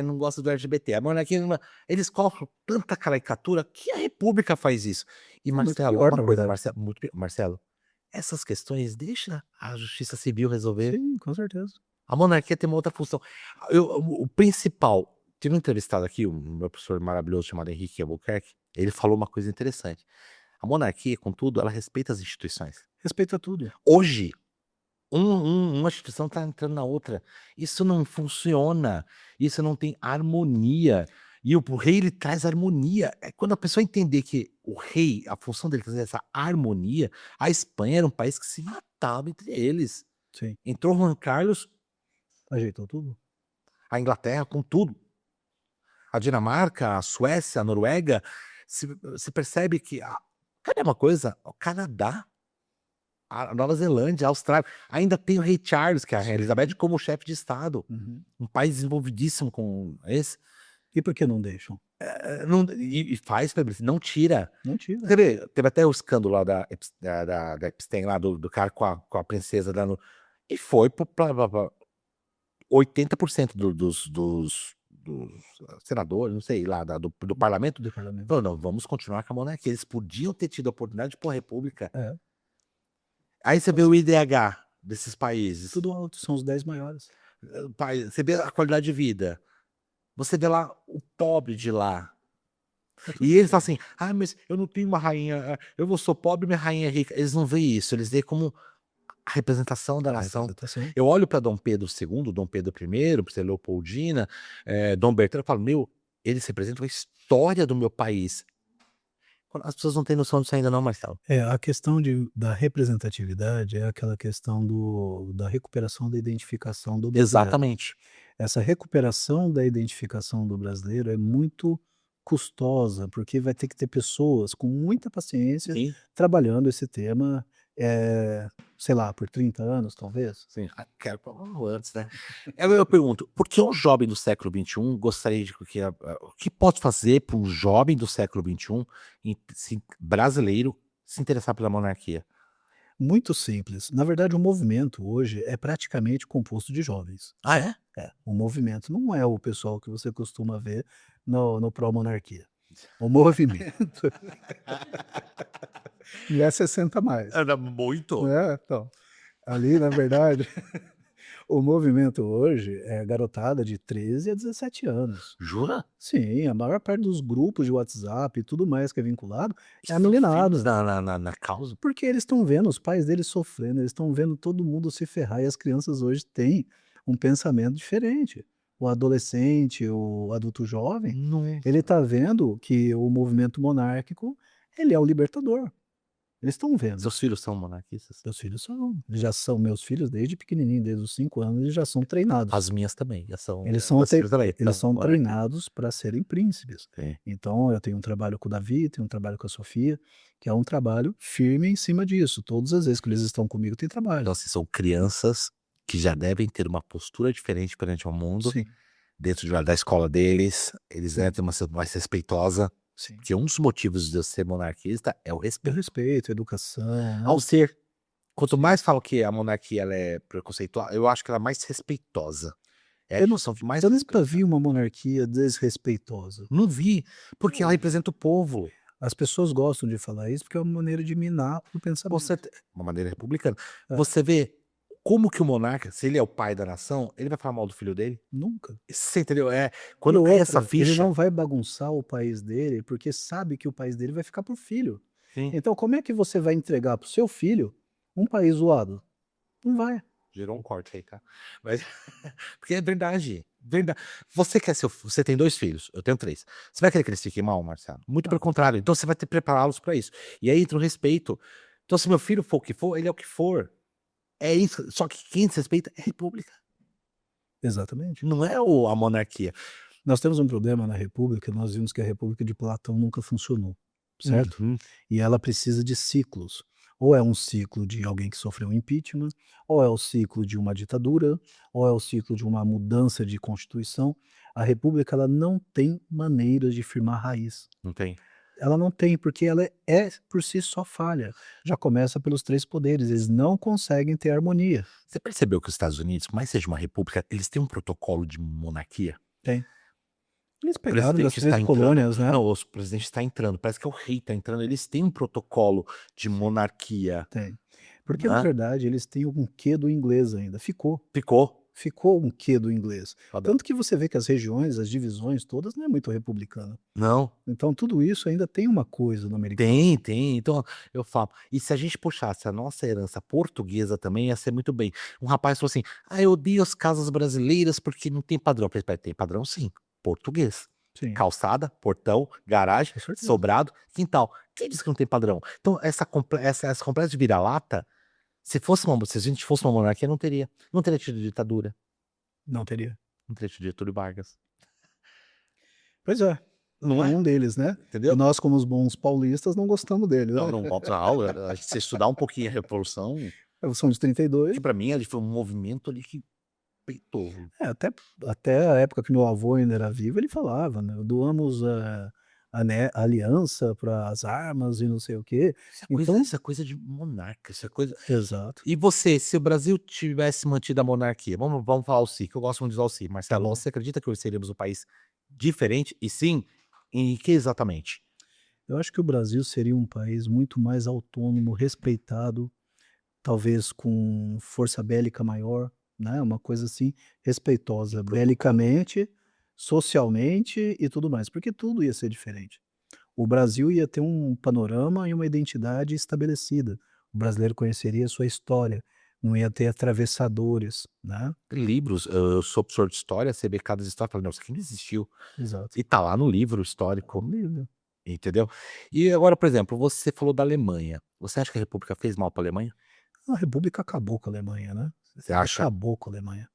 não gosta do LGBT, a monarquia não", eles colocam tanta caricatura que a república faz isso. E é muito Marcelo, pior uma na coisa, verdade. Marcelo, muito Marcelo, essas questões deixa a justiça civil resolver. Sim, com certeza. A monarquia tem uma outra função. O principal, teve um entrevistado aqui, um meu professor maravilhoso chamado Henrique Albuquerque, ele falou uma coisa interessante. A monarquia, contudo, ela respeita as instituições. Respeita tudo. Hoje uma instituição está entrando na outra. Isso não funciona, isso não tem harmonia. E o rei ele traz harmonia. É quando a pessoa entender que o rei, a função dele é trazer essa harmonia, a Espanha era um país que se matava entre eles. Sim, Entrou Juan Carlos, ajeitou tudo. a Inglaterra com tudo. A Dinamarca, a Suécia, a Noruega, se percebe que cadê uma coisa? O Canadá, a Nova Zelândia, a Austrália, ainda tem o rei Charles, que é a rainha Sim. Elizabeth, como chefe de estado. Uhum. Um país desenvolvidíssimo com esse, E por que não deixam? não e faz febre, não tira. Não tira. Você vê, teve até o escândalo lá da Epstein lá do cara com a princesa dando e foi pra 80% dos senadores, não sei lá, do parlamento, Do parlamento. falou: "Não, vamos continuar com a monarquia", eles podiam ter tido a oportunidade de pôr a república. É, Aí você vê nossa, o IDH desses países, tudo alto, são os 10 maiores. você vê a qualidade de vida, você vê lá o pobre de lá. É tudo E eles falam assim: diferente. "Ah, mas eu não tenho uma rainha, eu sou pobre, minha rainha é rica". Eles não veem isso, eles veem como a representação da A nação. representação. Eu olho para Dom Pedro II, Dom Pedro I, pra Leopoldina, Dom Bertrand, eu falo: "Meu, eles representam a história do meu país". As pessoas não têm noção disso ainda não, Marcelo. É, a questão da representatividade é aquela questão da recuperação da identificação do brasileiro. Exatamente. Essa recuperação da identificação do brasileiro é muito custosa, porque vai ter que ter pessoas com muita paciência Sim, trabalhando esse tema, sei lá, por 30 anos, talvez. sim. Quero antes, né. Eu pergunto, por que um jovem do século XXI gostaria de o que pode fazer para um jovem do século XXI brasileiro se interessar pela monarquia? Muito simples. Na verdade, o movimento hoje é praticamente composto de jovens. Ah, é? É, o movimento não é o pessoal que você costuma ver no pró-monarquia. O movimento não é 60 a mais, Era muito. né, então, ali na verdade, o movimento hoje é garotada de 13 a 17 anos. Jura? Sim, a maior parte dos grupos de WhatsApp e tudo mais que é vinculado E é são firmes meninada, na causa? porque eles estão vendo os pais deles sofrendo, eles estão vendo todo mundo se ferrar e as crianças hoje têm um pensamento diferente. O adolescente, o adulto jovem, ele Nossa. está vendo que o movimento monárquico, ele é o libertador. Eles estão vendo. Seus filhos são monarquistas? Meus filhos são, eles já são meus filhos desde pequenininho, desde os 5 anos, eles já são treinados. As minhas também, já são Eles são meus tre filhos também eles são são monarquistas. treinados para serem príncipes. Sim. Então eu tenho um trabalho com o Davi, tenho um trabalho com a Sofia, que é um trabalho firme em cima disso. Todas as vezes que eles estão comigo tem Então, trabalho. assim, são crianças que já devem ter uma postura diferente perante o mundo, Sim, dentro da escola deles, eles devem sim, ter uma ser mais respeitosa, sim. porque um dos motivos de eu ser monarquista é o Eu respeito. respeito, educação, Ao né. ser quanto Sim. mais falam que a monarquia ela é preconceituosa, eu acho que ela é mais respeitosa. É a Eu não instituição que mais eu nunca vi respeita. uma monarquia desrespeitosa. Não vi, porque ela representa o povo. As pessoas gostam de falar isso, porque é uma maneira de minar o Com pensamento. certe uma maneira republicana. É, Você vê como que o monarca, se ele é o pai da nação, ele vai falar mal do filho dele? nunca. Você entendeu? E Quando cai essa outra, ele ficha não vai bagunçar o país dele, porque sabe que o país dele vai ficar para o filho. sim, Então como é que você vai entregar para o seu filho um país zoado? Não vai. gerou um corte aí, tá. Mas porque é verdade, verdade. Você quer você tem 2 filhos, eu tenho 3. Você vai querer que eles fiquem mal, Marcelo? Muito pelo Não, contrário, então você vai ter que prepará-los pra isso. E aí entra o respeito. Então se meu filho for o que for, ele é o que for. É isso, só que quem desrespeita é a república, exatamente. não é a monarquia. Nós temos um problema na república, nós vimos que a república de Platão nunca funcionou, certo? Uhum. E ela precisa de ciclos. Ou é um ciclo de alguém que sofreu um impeachment, ou é o ciclo de uma ditadura, ou é o ciclo de uma mudança de constituição. A república ela não tem maneira de firmar raiz. Não tem. Ela não tem, porque ela é por si só falha. Já começa pelos 3 poderes, eles não conseguem ter harmonia. Você percebeu que os Estados Unidos, por mais seja uma república, eles têm um protocolo de monarquia? Tem. Eles O pegaram das presidente 3 está entrando colônias, né. não, o presidente está entrando, parece que é o rei está entrando, eles têm um protocolo de monarquia, Tem. Porque na né. verdade eles têm um quê do inglês ainda, Ficou. ficou um quê do inglês. Foda. Tanto que você vê que as regiões, as divisões todas não é muito republicana. Não, Então tudo isso ainda tem uma coisa no americano. tem, tem. Então, eu falo, e se a gente puxasse a nossa herança portuguesa também, ia ser muito bem. Um rapaz falou assim: "Ah, eu odeio as casas brasileiras porque não tem padrão". Eu falei: "Espera, tem padrão sim, português. Sim, Calçada, portão, garagem, com certeza. sobrado, quintal. Quem disse que não tem padrão?". Então essa completa de vira-lata, se a gente fosse uma monarquia, não teria tido ditadura, Não teria. não teria tido Getúlio Vargas. Pois é, Não é é? um deles, né. E Entendeu? nós como os bons paulistas não gostamos dele, Não, né. não volta a aula, se você estudar um pouquinho a revolução, São de 32. que pra mim ali foi um movimento ali que peitou. É, até a época que meu avô ainda era vivo, ele falava, né: "Doamos a aliança para as armas e não sei o quê". Então Isso é coisa de monarca, isso é coisa exato, e você, se o Brasil tivesse mantido a monarquia, vamos falar o Si, que eu gosto muito de usar o Si, tá Marcelo, bom. você acredita que hoje seríamos um país diferente? E sim, em que exatamente? Eu acho que o Brasil seria um país muito mais autônomo, respeitado, talvez com força bélica maior, né, uma coisa assim, Um respeitosa protocolo. belicamente, socialmente e tudo mais, porque tudo ia ser diferente. O Brasil ia ter um panorama e uma identidade estabelecida. O brasileiro conheceria a sua história, não ia ter atravessadores, né. Livros, eu sou professor de história, você vê cada história e fala: "Não, isso aqui não existiu", Exato. e tá lá no livro Tá histórico, no livro. entendeu? E agora, por exemplo, você falou da Alemanha, você acha que a república fez mal pra Alemanha? A república acabou com a Alemanha, né. Você acha? Acabou com a Alemanha.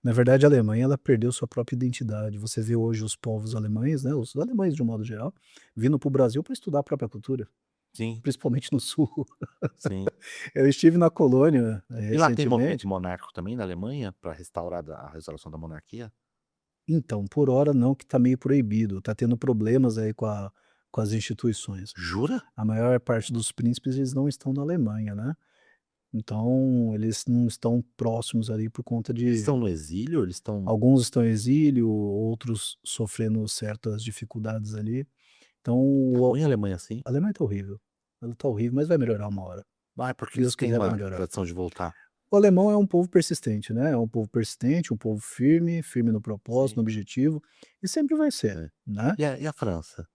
Na verdade, a Alemanha ela perdeu sua própria identidade. Você vê hoje os povos alemães, né, os alemães de um modo geral, vindo para o Brasil para estudar a própria cultura, Sim, principalmente no sul. sim. Eu estive na colônia, E lá tem movimento recentemente. monárquico também na Alemanha, para restaurar a restauração da monarquia? Então, por hora não, que está meio proibido, está tendo problemas aí com as instituições. Jura? A maior parte dos príncipes, eles não estão na Alemanha, né. Então eles não estão próximos ali por conta Eles de estão no exílio? Eles estão alguns estão em exílio, outros sofrendo certas dificuldades ali. Então tá o ruim a Alemanha assim? a Alemanha tá horrível, ela tá horrível, mas vai melhorar uma hora. Ah, é porque Se eles Deus têm quiser vai uma melhorar. tradição de voltar. O alemão é um povo persistente, né, é um povo persistente, um povo firme, firme no propósito, no Sim, objetivo, e sempre vai ser, é. né. E a França?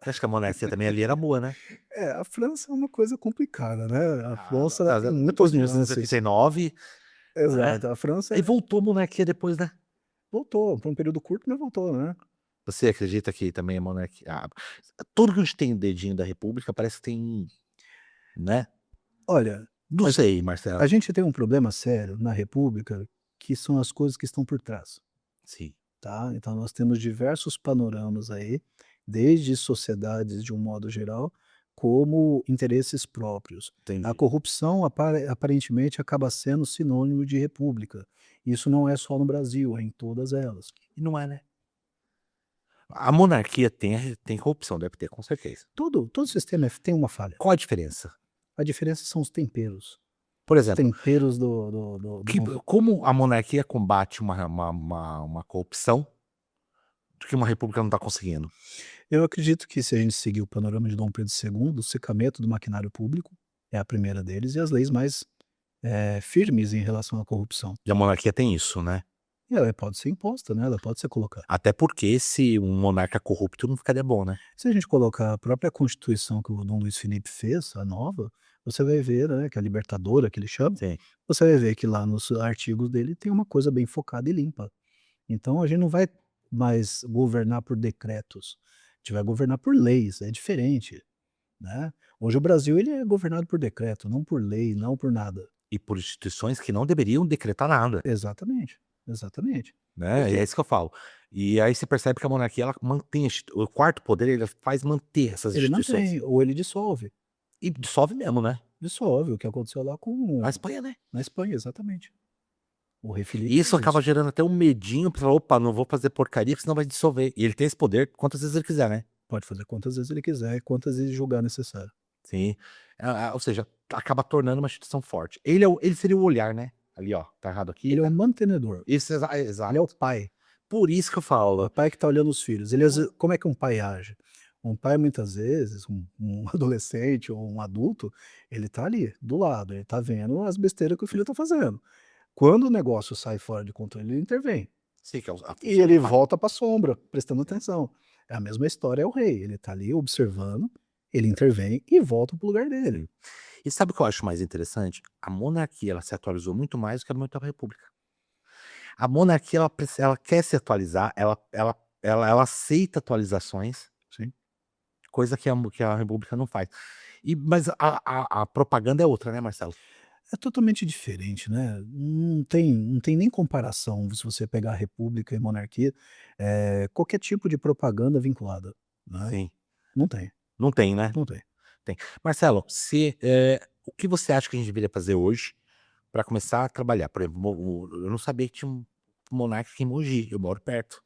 Você acha que a monarquia também ali era boa, né? É, a França é uma coisa complicada, né, a Ah, França ela tá, tem depois muitas de nuances. 1989, né, Exato, a França aí voltou a monarquia depois, né? voltou, por um período curto, mas voltou, né. Você acredita que também a monarquia tudo que a gente tem dedinho da república parece que tem, né? Olha, Não a gen sei, a Marcelo. gente tem um problema sério na república, que são as coisas que estão por trás, Sim, tá. Então nós temos diversos panoramas aí, desde sociedades de um modo geral, como interesses próprios. A entendi. corrupção aparentemente acaba sendo sinônimo de república. Isso não é só no Brasil, é em todas elas. E não é, né? A monarquia tem corrupção, deve ter, com certeza. Todo sistema tem uma falha. Qual a diferença? A diferença são os temperos. Por Os exemplo, temperos do como a monarquia combate uma corrupção que uma república não está conseguindo? Eu acredito que se a gente seguir o panorama de Dom Pedro II, o secamento do maquinário público é a primeira deles e as leis mais, firmes em relação à corrupção. E a monarquia tem isso, né? E ela pode ser imposta, né, ela pode ser colocada. Até porque se um monarca corrupto não ficaria bom, né? Se a gente colocar a própria Constituição que o Dom Luiz Felipe fez, a nova, você vai ver, né, que é a libertadora que ele chama, Sim. você vai ver que lá nos artigos dele tem uma coisa bem focada e limpa. Então a gente não vai mais governar por decretos, a gente vai governar por leis, é diferente. Né. Hoje o Brasil ele é governado por decreto, não por lei, não por nada. E por instituições que não deveriam decretar nada, Exatamente, exatamente. Por né? E é quê? isso que eu falo. E aí você percebe que a monarquia ela mantém o quarto poder, ele faz manter essas Ele instituições. mantém ou ele dissolve. E dissolve mesmo, né? Dissolve, o que aconteceu lá A com Espanha, né? na Espanha, exatamente. O rei Felipe E isso fez acaba isso. gerando até um medinho pra falar: "Opa, não vou fazer porcaria, porque senão vai dissolver". E ele tem esse poder quantas vezes ele quiser, né? Pode fazer quantas vezes ele quiser e quantas vezes julgar necessário. Sim. Ou seja, acaba tornando uma instituição forte. Ele seria o olhar, né? Ali, ó, tá errado aqui, Ele é o tá mantenedor, isso, ele é o exato. pai, Por isso que eu o falo, pai que está olhando os filhos. Ele às ve como é que um pai age? Um pai muitas vezes, um adolescente ou um adulto, ele está ali, do lado, ele está vendo as besteiras que o filho está fazendo. Quando o negócio sai fora de controle, ele intervém. sim, que é a E função do ele pai. volta para a sombra, prestando atenção. É a mesma história é o rei, ele está ali observando, ele intervém e volta para o lugar dele. Sim. E sabe o que eu acho mais interessante? A monarquia, ela se atualizou muito mais do que a momento da república. A monarquia, ela quer se atualizar, ela aceita atualizações, Sim. coisa que a república não faz. Mas a propaganda é outra, né, Marcelo? É totalmente diferente, né, não tem nem comparação se você pegar a república e monarquia, qualquer tipo de propaganda vinculada, né, Sim. não tem, Não tem, né? não tem. Tem. Marcelo, o que você acha que a gente deveria fazer hoje para começar a trabalhar? Por exemplo, eu não sabia que tinha um monarca aqui em Mogi, eu moro perto.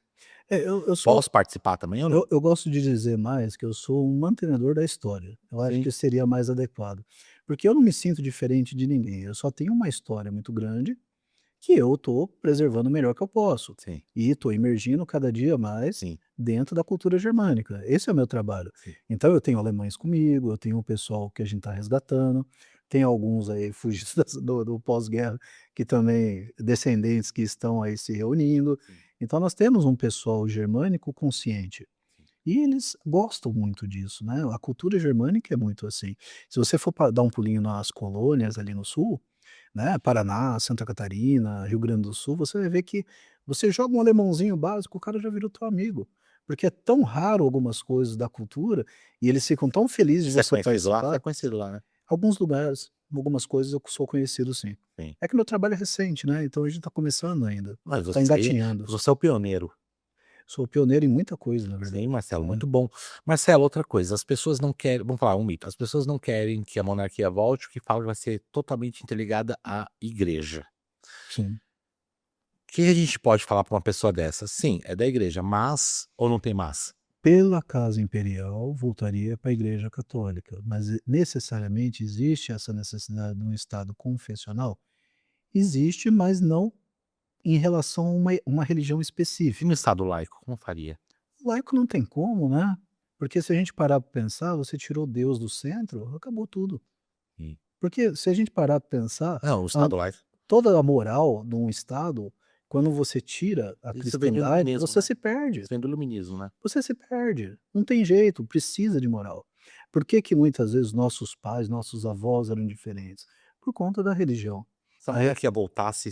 É, eu sou Posso participar também ou não? eu gosto de dizer mais que eu sou um mantenedor da história, eu acho Sim, que seria mais adequado, porque eu não me sinto diferente de ninguém, eu só tenho uma história muito grande que eu estou preservando o melhor que eu posso, sim, e estou emergindo cada dia mais sim, dentro da cultura germânica, esse é o meu trabalho. sim, Então eu tenho alemães comigo, eu tenho o pessoal que a gente está resgatando, tem alguns aí fugidos do pós-guerra, que também descendentes que estão aí se reunindo, sim, então nós temos um pessoal germânico consciente, sim. e eles gostam muito disso, né, a cultura germânica é muito assim. Se você for dar um pulinho nas colônias ali no sul, né, Paraná, Santa Catarina, Rio Grande do Sul, você vai ver que você joga um alemãozinho básico, o cara já virou teu amigo, porque é tão raro algumas coisas da cultura, e eles ficam tão felizes de Você é você conhecido lá? Você é participar. conhecido lá, né? Alguns lugares, algumas coisas eu sou conhecido sim. Sim. É que meu trabalho é recente, né, então a gente está começando ainda, Mas está engatinhando. você é o pioneiro. Sou pioneiro em muita coisa, na Sim, verdade. Marcelo, É. muito bom. Marcelo, outra coisa, as pessoas não querem, vamos falar um mito, as pessoas não querem que a monarquia volte, porque falam que vai ser totalmente interligada à igreja. Sim. O que a gente pode falar para uma pessoa dessa? Sim, é da igreja, mas ou não tem mas? Pela Casa Imperial, voltaria para a Igreja Católica, mas necessariamente existe essa necessidade de um Estado confessional? Existe, mas não em relação a uma religião E específica. no Estado laico, como faria? Laico não tem como, né, porque se a gente parar para pensar, você tirou Deus do centro, acabou tudo. Hum. Porque se a gente parar para pensar, Não, o a Estado laico. toda a moral de um Estado, quando você tira a Isso vem do cristandade, iluminismo, você né? se perde. Isso vem do iluminismo, né? Você se perde, não tem jeito, precisa de moral. Por que que muitas vezes nossos pais, nossos avós eram diferentes? Por conta da religião. Se a A re monarquia voltasse,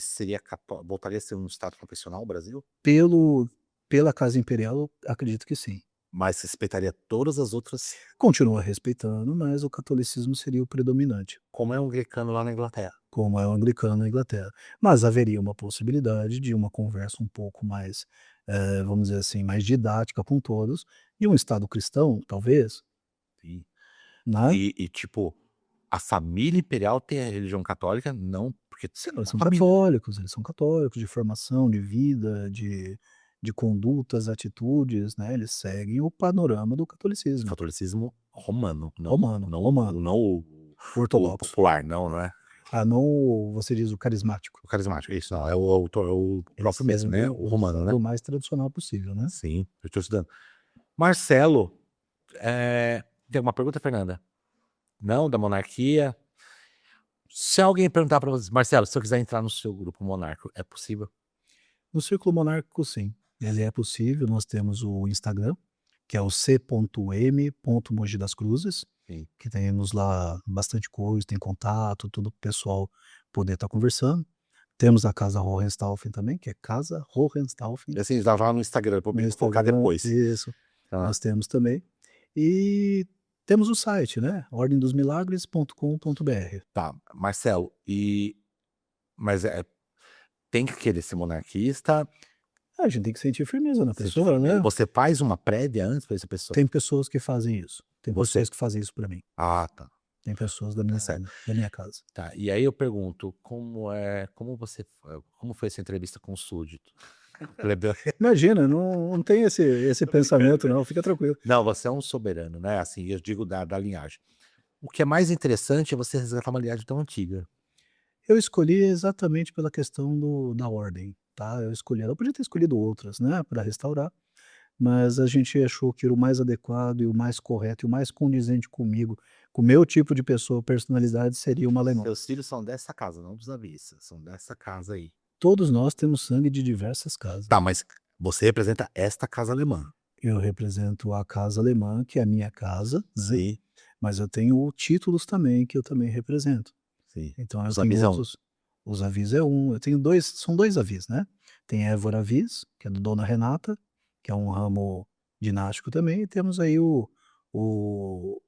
voltaria a ser um Estado confessional, o Brasil? pelo Pela Casa Imperial, acredito que sim. Mas respeitaria todas as outras, Continua respeitando, mas o catolicismo seria o predominante, como é um anglicano lá na Inglaterra. como é o anglicano na Inglaterra. Mas haveria uma possibilidade de uma conversa um pouco mais, vamos dizer assim, mais didática com todos, de um Estado cristão, talvez, Sim. né. Tipo, a família imperial tem a religião católica? Não, porque Sim, é eles uma são família. católicos, eles são católicos de formação, de vida, de condutas, atitudes, né, eles seguem o panorama do catolicismo, Catolicismo romano, não romano, não romano, não o ortodoxo. popular, não, não é? Ah, não o você diz o carismático. O carismático, isso não, é o Eles próprio mesmo, né, seguem o romano, né? o mais tradicional possível, né. Sim, eu estou estudando. Marcelo, tem alguma pergunta, Fernanda? Não, da monarquia? Se alguém perguntar para você: "Marcelo, se eu quiser entrar no seu grupo monárquico, é possível?" No círculo monárquico, sim, ele é possível, nós temos o Instagram, que é o c.m.mogi das Cruzes, Sim. que temos lá bastante coisa, tem contato, tudo para o pessoal poder estar conversando. Temos a Casa Hohenstaufen também, que é Casa Hohenstaufen, E assim, estava lá no Instagram, no vou colocar Instagram, depois. isso, Tá, nós temos também. E temos o site, né, ordemdosmilagres.com.br. tá. Marcelo, mas tem que querer ser monarquista, A gente tem que sentir firmeza na sentir pessoa, firmeza. né. Você faz uma prévia antes para essa pessoa? Tem pessoas que fazem isso, tem Você? pessoas que fazem isso para mim, Ah, tá, tem pessoas tá certo. da minha casa. Tá, e aí eu pergunto, como foi essa entrevista com o súdito? Plebeu. Imagina, não tem esse pensamento não, fica tranquilo. Não, você é um soberano, né, assim, eu digo da linhagem. O que é mais interessante é você resgatar uma linhagem tão antiga. Eu escolhi exatamente pela questão da ordem, tá, eu escolhi ela, eu podia ter escolhido outras, né, para restaurar, mas a gente achou que o mais adequado e o mais correto e o mais condizente comigo, com o meu tipo de pessoa, personalidade, seria uma alemã. Seus filhos são dessa casa, não dos avessas, são dessa casa aí. Todos nós temos sangue de diversas casas. Tá, mas você representa esta casa alemã. Eu represento a casa alemã, que é a minha casa, né, Sim, mas eu tenho títulos também, que eu também represento. sim. Então eu Os tenho avisão. outros, os avis é um, eu tenho 2, são 2 avis, né. Tem Évora Avis, que é do Dona Renata, que é um ramo dinástico também, e temos aí o o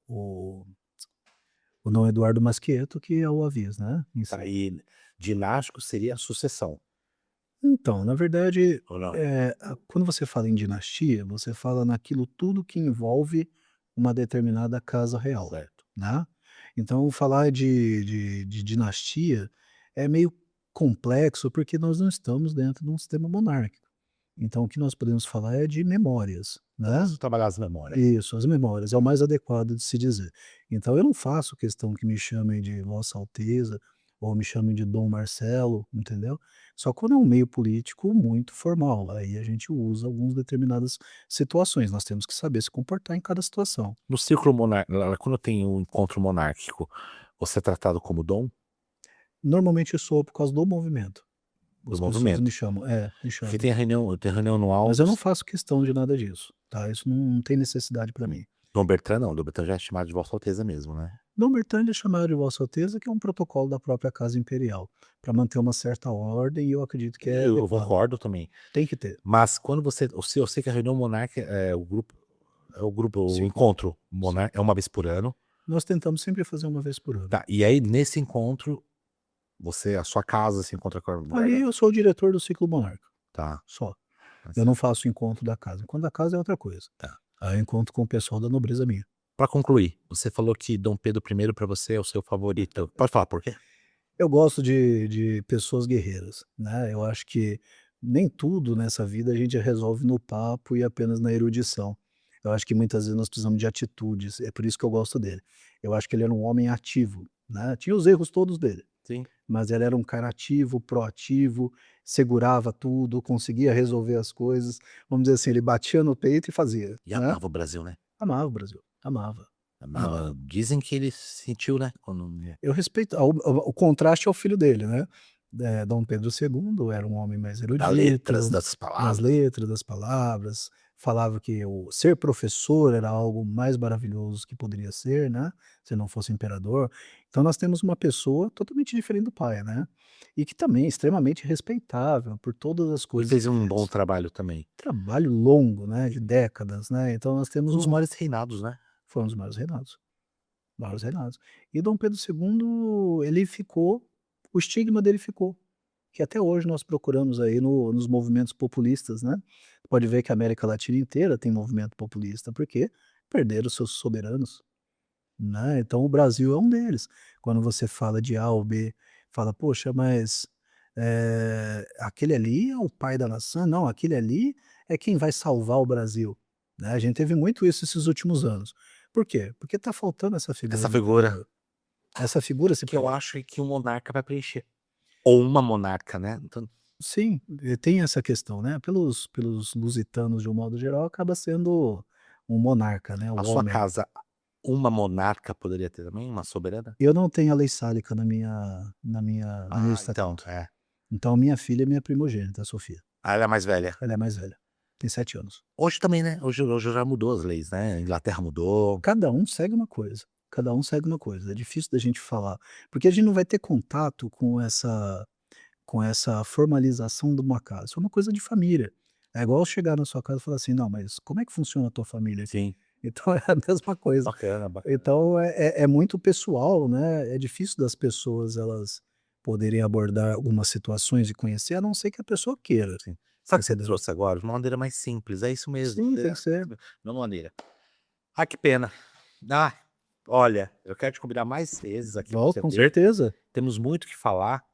o Dom Eduardo Masquieto, que é o avis, né, em Tá, si. e dinástico seria a sucessão, Então, na verdade, ou não? quando você fala em dinastia, você fala naquilo tudo que envolve uma determinada casa real, Certo. né. Então falar de dinastia é meio complexo, porque nós não estamos dentro de um sistema monárquico. Então o que nós podemos falar é de memórias, Então né. vamos trabalhar as memórias. Isso, as memórias, é o mais adequado de se dizer. Então eu não faço questão que me chamem de Vossa Alteza, ou me chamem de Dom Marcelo, entendeu. Só quando é um meio político muito formal, aí a gente usa algumas determinadas situações, nós temos que saber se comportar em cada situação. No círculo quando tem um encontro monárquico, você é tratado como dom Normalmente eu sou por causa do movimento, do as pessoas me movimento? chamam, me Porque chamam. tem reunião anual Mas eu dos não faço questão de nada disso, tá, isso não tem necessidade para mim. Dom Bertrand não, Dom Bertrand já é chamado de Vossa Alteza mesmo, né? Dom Bertânia é chamado de Vossa Alteza, que é um protocolo da própria Casa Imperial, para manter uma certa ordem e eu acredito que é Eu adequado. concordo também, Tem que ter. mas quando eu sei que a reunião monárquica, o Sim. encontro Sim. é uma vez por ano, Nós tentamos sempre fazer uma vez por ano. tá, e aí nesse encontro, a sua casa se encontra com a Ali eu sou o diretor do ciclo monárquico, tá, só. tá Eu não certo, faço encontro da casa. Encontro da casa é outra coisa. tá. Aí eu encontro com o pessoal da nobreza minha. Pra concluir, você falou que Dom Pedro I pra você é o seu favorito, pode falar por quê? Eu gosto de pessoas guerreiras, né, eu acho que nem tudo nessa vida a gente resolve no papo e apenas na erudição. Eu acho que muitas vezes nós precisamos de atitudes, é por isso que eu gosto dele. Eu acho que ele era um homem ativo, né, tinha os erros todos dele, Sim. mas ele era um cara ativo, proativo, segurava tudo, conseguia resolver as coisas, vamos dizer assim, ele batia no peito e fazia, E né. amava o Brasil, né? Amava o Brasil, amava, amava. Amava. Dizem que ele sentiu, né, quando Eu respeito o contraste ao filho dele, né, Dom Pedro II era um homem mais das letras, erudito, das das palavras. letras, das palavras, falava que o ser professor era algo mais maravilhoso que poderia ser, né, se não fosse imperador. Então nós temos uma pessoa totalmente diferente do pai, né, e que também é extremamente respeitável por todas as E coisas. fez um bom trabalho também. Trabalho longo, né, de décadas, né, então nós temos Um dos um maiores reinados, né? foi um dos maiores reinados. Maiores reinados. E Dom Pedro II, ele ficou o estigma dele ficou, que até hoje nós procuramos aí nos movimentos populistas, né. Pode ver que a América Latina inteira tem movimento populista, porque perderam seus soberanos, né, então o Brasil é um deles. Quando você fala de A ou B, fala: "Poxa, mas, aquele ali é o pai da nação, não, aquele ali é quem vai salvar o Brasil", né, a gente teve muito isso esses últimos anos. Por quê? Porque tá faltando essa figura Essa do figura imperador. Essa figura se que eu perdeu. acho que um monarca vai preencher. Ou uma monarca, né? Então, Sim, tem essa questão, né, pelos lusitanos de um modo geral acaba sendo um monarca, né, o a sua homem. casa, uma monarca poderia ter também? Uma soberana? Eu não tenho a lei sálica na meu Ah, então, estatuto. é. Então minha filha é minha primogênita, a Sofia. Ah, ela é mais velha. Ela é mais velha, tem 7 anos. Hoje também, né? Hoje já mudou as leis, né? A Inglaterra mudou. Cada um segue uma coisa, cada um segue uma coisa, é difícil da gente falar, porque a gente não vai ter contato com essa formalização de uma casa, isso é uma coisa de família. É igual chegar na sua casa e falar assim: "Não, mas como é que funciona a tua família aqui?". Sim. Então é a mesma coisa. Bacana, bacana. Então é muito pessoal, né, é difícil das pessoas elas poderem abordar algumas situações e conhecer, a não ser que a pessoa queira, Sim. Sabe o que você entendeu? trouxe agora? De uma maneira mais simples, é isso mesmo. Sim, tem É, que ser. não maneira. Ah, que pena. Ah, olha, eu quero te convidar mais vezes aqui para Volto, você com vir. certeza. Temos muito o que falar,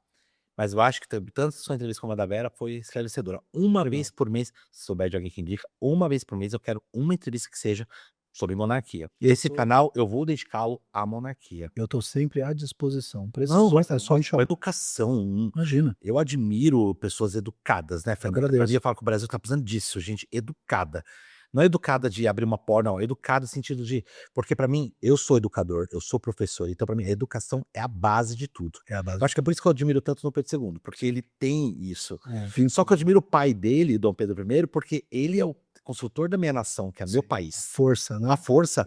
mas eu acho que tanto a sua entrevista como a da Vera foi esclarecedora. Uma Legal. vez por mês, se souber de alguém que indica, uma vez por mês eu quero uma entrevista que seja sobre monarquia. E Eu esse tô canal eu vou dedicá-lo à monarquia. eu tô sempre à disposição, Não, precisou mas é só me com chamar. educação. Imagina, Eu admiro pessoas educadas, né, eu Fernanda? Pra mim, agradeço. eu falo que o Brasil tá precisando disso, gente educada. Não é educada de abrir uma porta, não, é educada no sentido de porque pra mim, eu sou educador, eu sou professor, então pra mim a educação é a base de tudo. É a base Eu de acho que é tudo. por isso que eu admiro tanto Dom Pedro II, porque ele tem isso. O Só que eu vínculo, admiro o pai dele, Dom Pedro I, porque ele é o construtor da minha nação, que é meu sim, a país. força, A né. força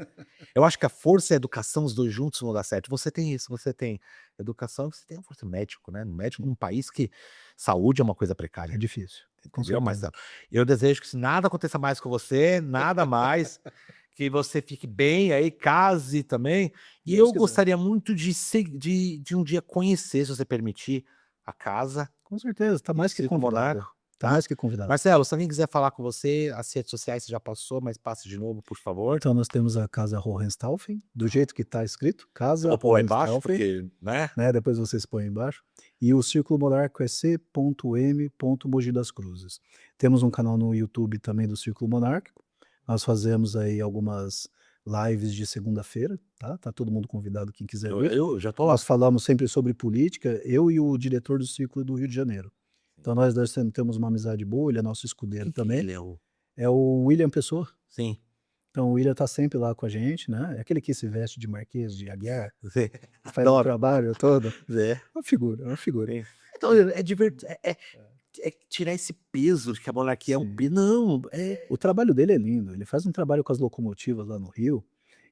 eu acho que a força e a educação, os 2 juntos não dá certo. Você tem isso, você tem educação, você tem a força médico, né, médico num país que saúde é uma coisa É precária, difícil, com entendeu, certeza. Marcelo? Eu desejo que nada aconteça mais com você, nada mais, que você fique bem aí, case também, e Deus eu quiser. gostaria muito de um dia conhecer, se você permitir, a casa Com certeza, tá e o mais que circo convidado, monarca, tá tá? mais que convidado. Marcelo, se alguém quiser falar com você, as redes sociais você já passou, mas passe de novo, por favor. Então nós temos a Casa Hohenstaufen, do jeito que está escrito, Eu Casa vou pôr lá embaixo, Hohenstaufen, porque, né? né, depois vocês põem embaixo, e o Círculo Monarca é C.M. Mogi das Cruzes. Temos um canal no YouTube também do Círculo Monárquico, nós fazemos aí algumas lives de segunda-feira, tá todo mundo convidado quem quiser Eu vir. eu já tô Nós lá. falamos sempre sobre política, eu e o diretor do Círculo do Rio de Janeiro. Então nós 2 temos uma amizade boa, ele é nosso escudeiro Quem que é também, ele? É o é o William Pessoa. sim. Então o William tá sempre lá com a gente, né, é aquele que se veste de Marquês de Aguiar, Você que faz o adoro. trabalho todo. É, É uma figura. sim. Então é é tirar esse peso de que a monarquia é um Sim. pe não, é O trabalho dele é lindo, ele faz um trabalho com as locomotivas lá no Rio,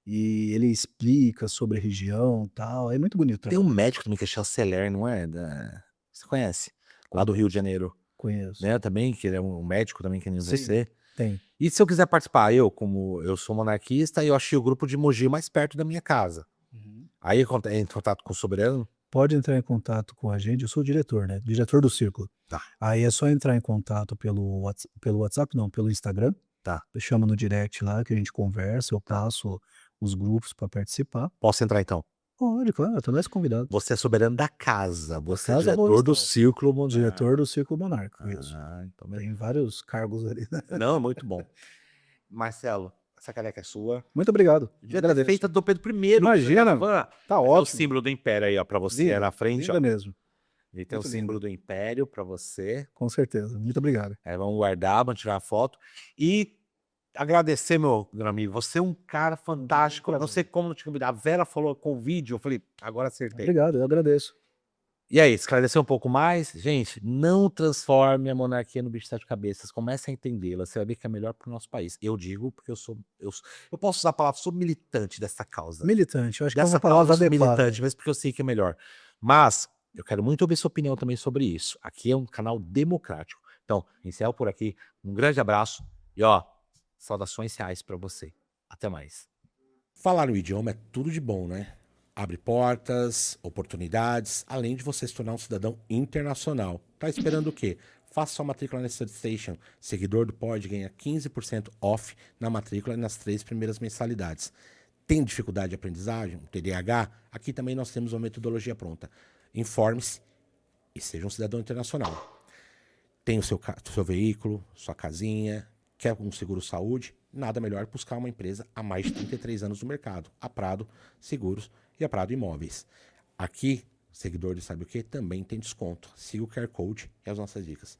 e ele explica sobre a região, tal, é muito bonito o tem um trabalho dele. médico também que é Chanceler, não é, da você conhece? Lá do Rio de Conheço, Janeiro, conheço. né, também, que ele é um médico também que nem Sim, você. tem. E se eu quiser participar, eu como eu sou monarquista, eu achei o grupo de Mogi mais perto da minha casa. Uhum. Aí entra em contato com o soberano? Pode entrar em contato com a gente, eu sou o diretor, né, diretor do círculo. Tá, Aí é só entrar em contato pelo WhatsApp não, pelo Instagram, tá, chama no direct lá que a gente conversa, eu tá. passo os grupos para participar. Posso entrar então? Pode, claro, tá mais convidado. Você é soberano da casa, A você é casa diretor do Hohenstaufen, Círculo Monarca. diretor do Círculo Monárquico, isso. Ah, então Tem vários cargos ali, né. não, é muito bom. Marcelo, Essa caneca é sua. Muito obrigado. Devia ter Agradeço. feita do Dom Pedro I. Imagina, Fã. tá O ótimo. símbolo do Império aí, ó, pra você Linda, na frente, ó. linda mesmo. Ele tem o Muito símbolo linda. do Império pra você. Com certeza. Muito obrigado. Vamos guardar, vamos tirar a foto. E agradecer, meu amigo. Você é um cara fantástico. Eu não sei como não te convidar. A Vera falou com o vídeo. Eu falei, agora acertei. Obrigado, eu agradeço. E aí, esclarecer um pouco mais? Gente, não transforme a monarquia no bicho de sete cabeças. Comece a entendê-la. Você vai ver que é melhor para o nosso país. Eu digo porque eu posso usar a palavra, sou militante dessa causa. Militante, eu acho que é Dessa uma palavra causa eu sou adequada. militante, mas porque eu sei que é melhor. Mas eu quero muito ouvir sua opinião também sobre isso. Aqui é um canal democrático. Então, encerro por aqui. Um grande abraço e, ó, saudações reais para você. Até mais. Falar o idioma é tudo de bom, né? Abre portas, oportunidades, além de você se tornar um cidadão internacional. Tá esperando o quê? Faça sua matrícula na StudyStation. Seguidor do Pod ganha 15% off na matrícula e nas 3 primeiras mensalidades. Tem dificuldade de aprendizagem? TDAH? Aqui também nós temos uma metodologia pronta. Informe-se e seja um cidadão internacional. Tem o seu veículo, sua casinha, quer um seguro saúde? Nada melhor que buscar uma empresa há mais de 33 anos no mercado. A Prado Seguros e a Prado Imóveis. Aqui, seguidor de Sabe o Que também tem desconto. Siga o QR Code e as nossas dicas.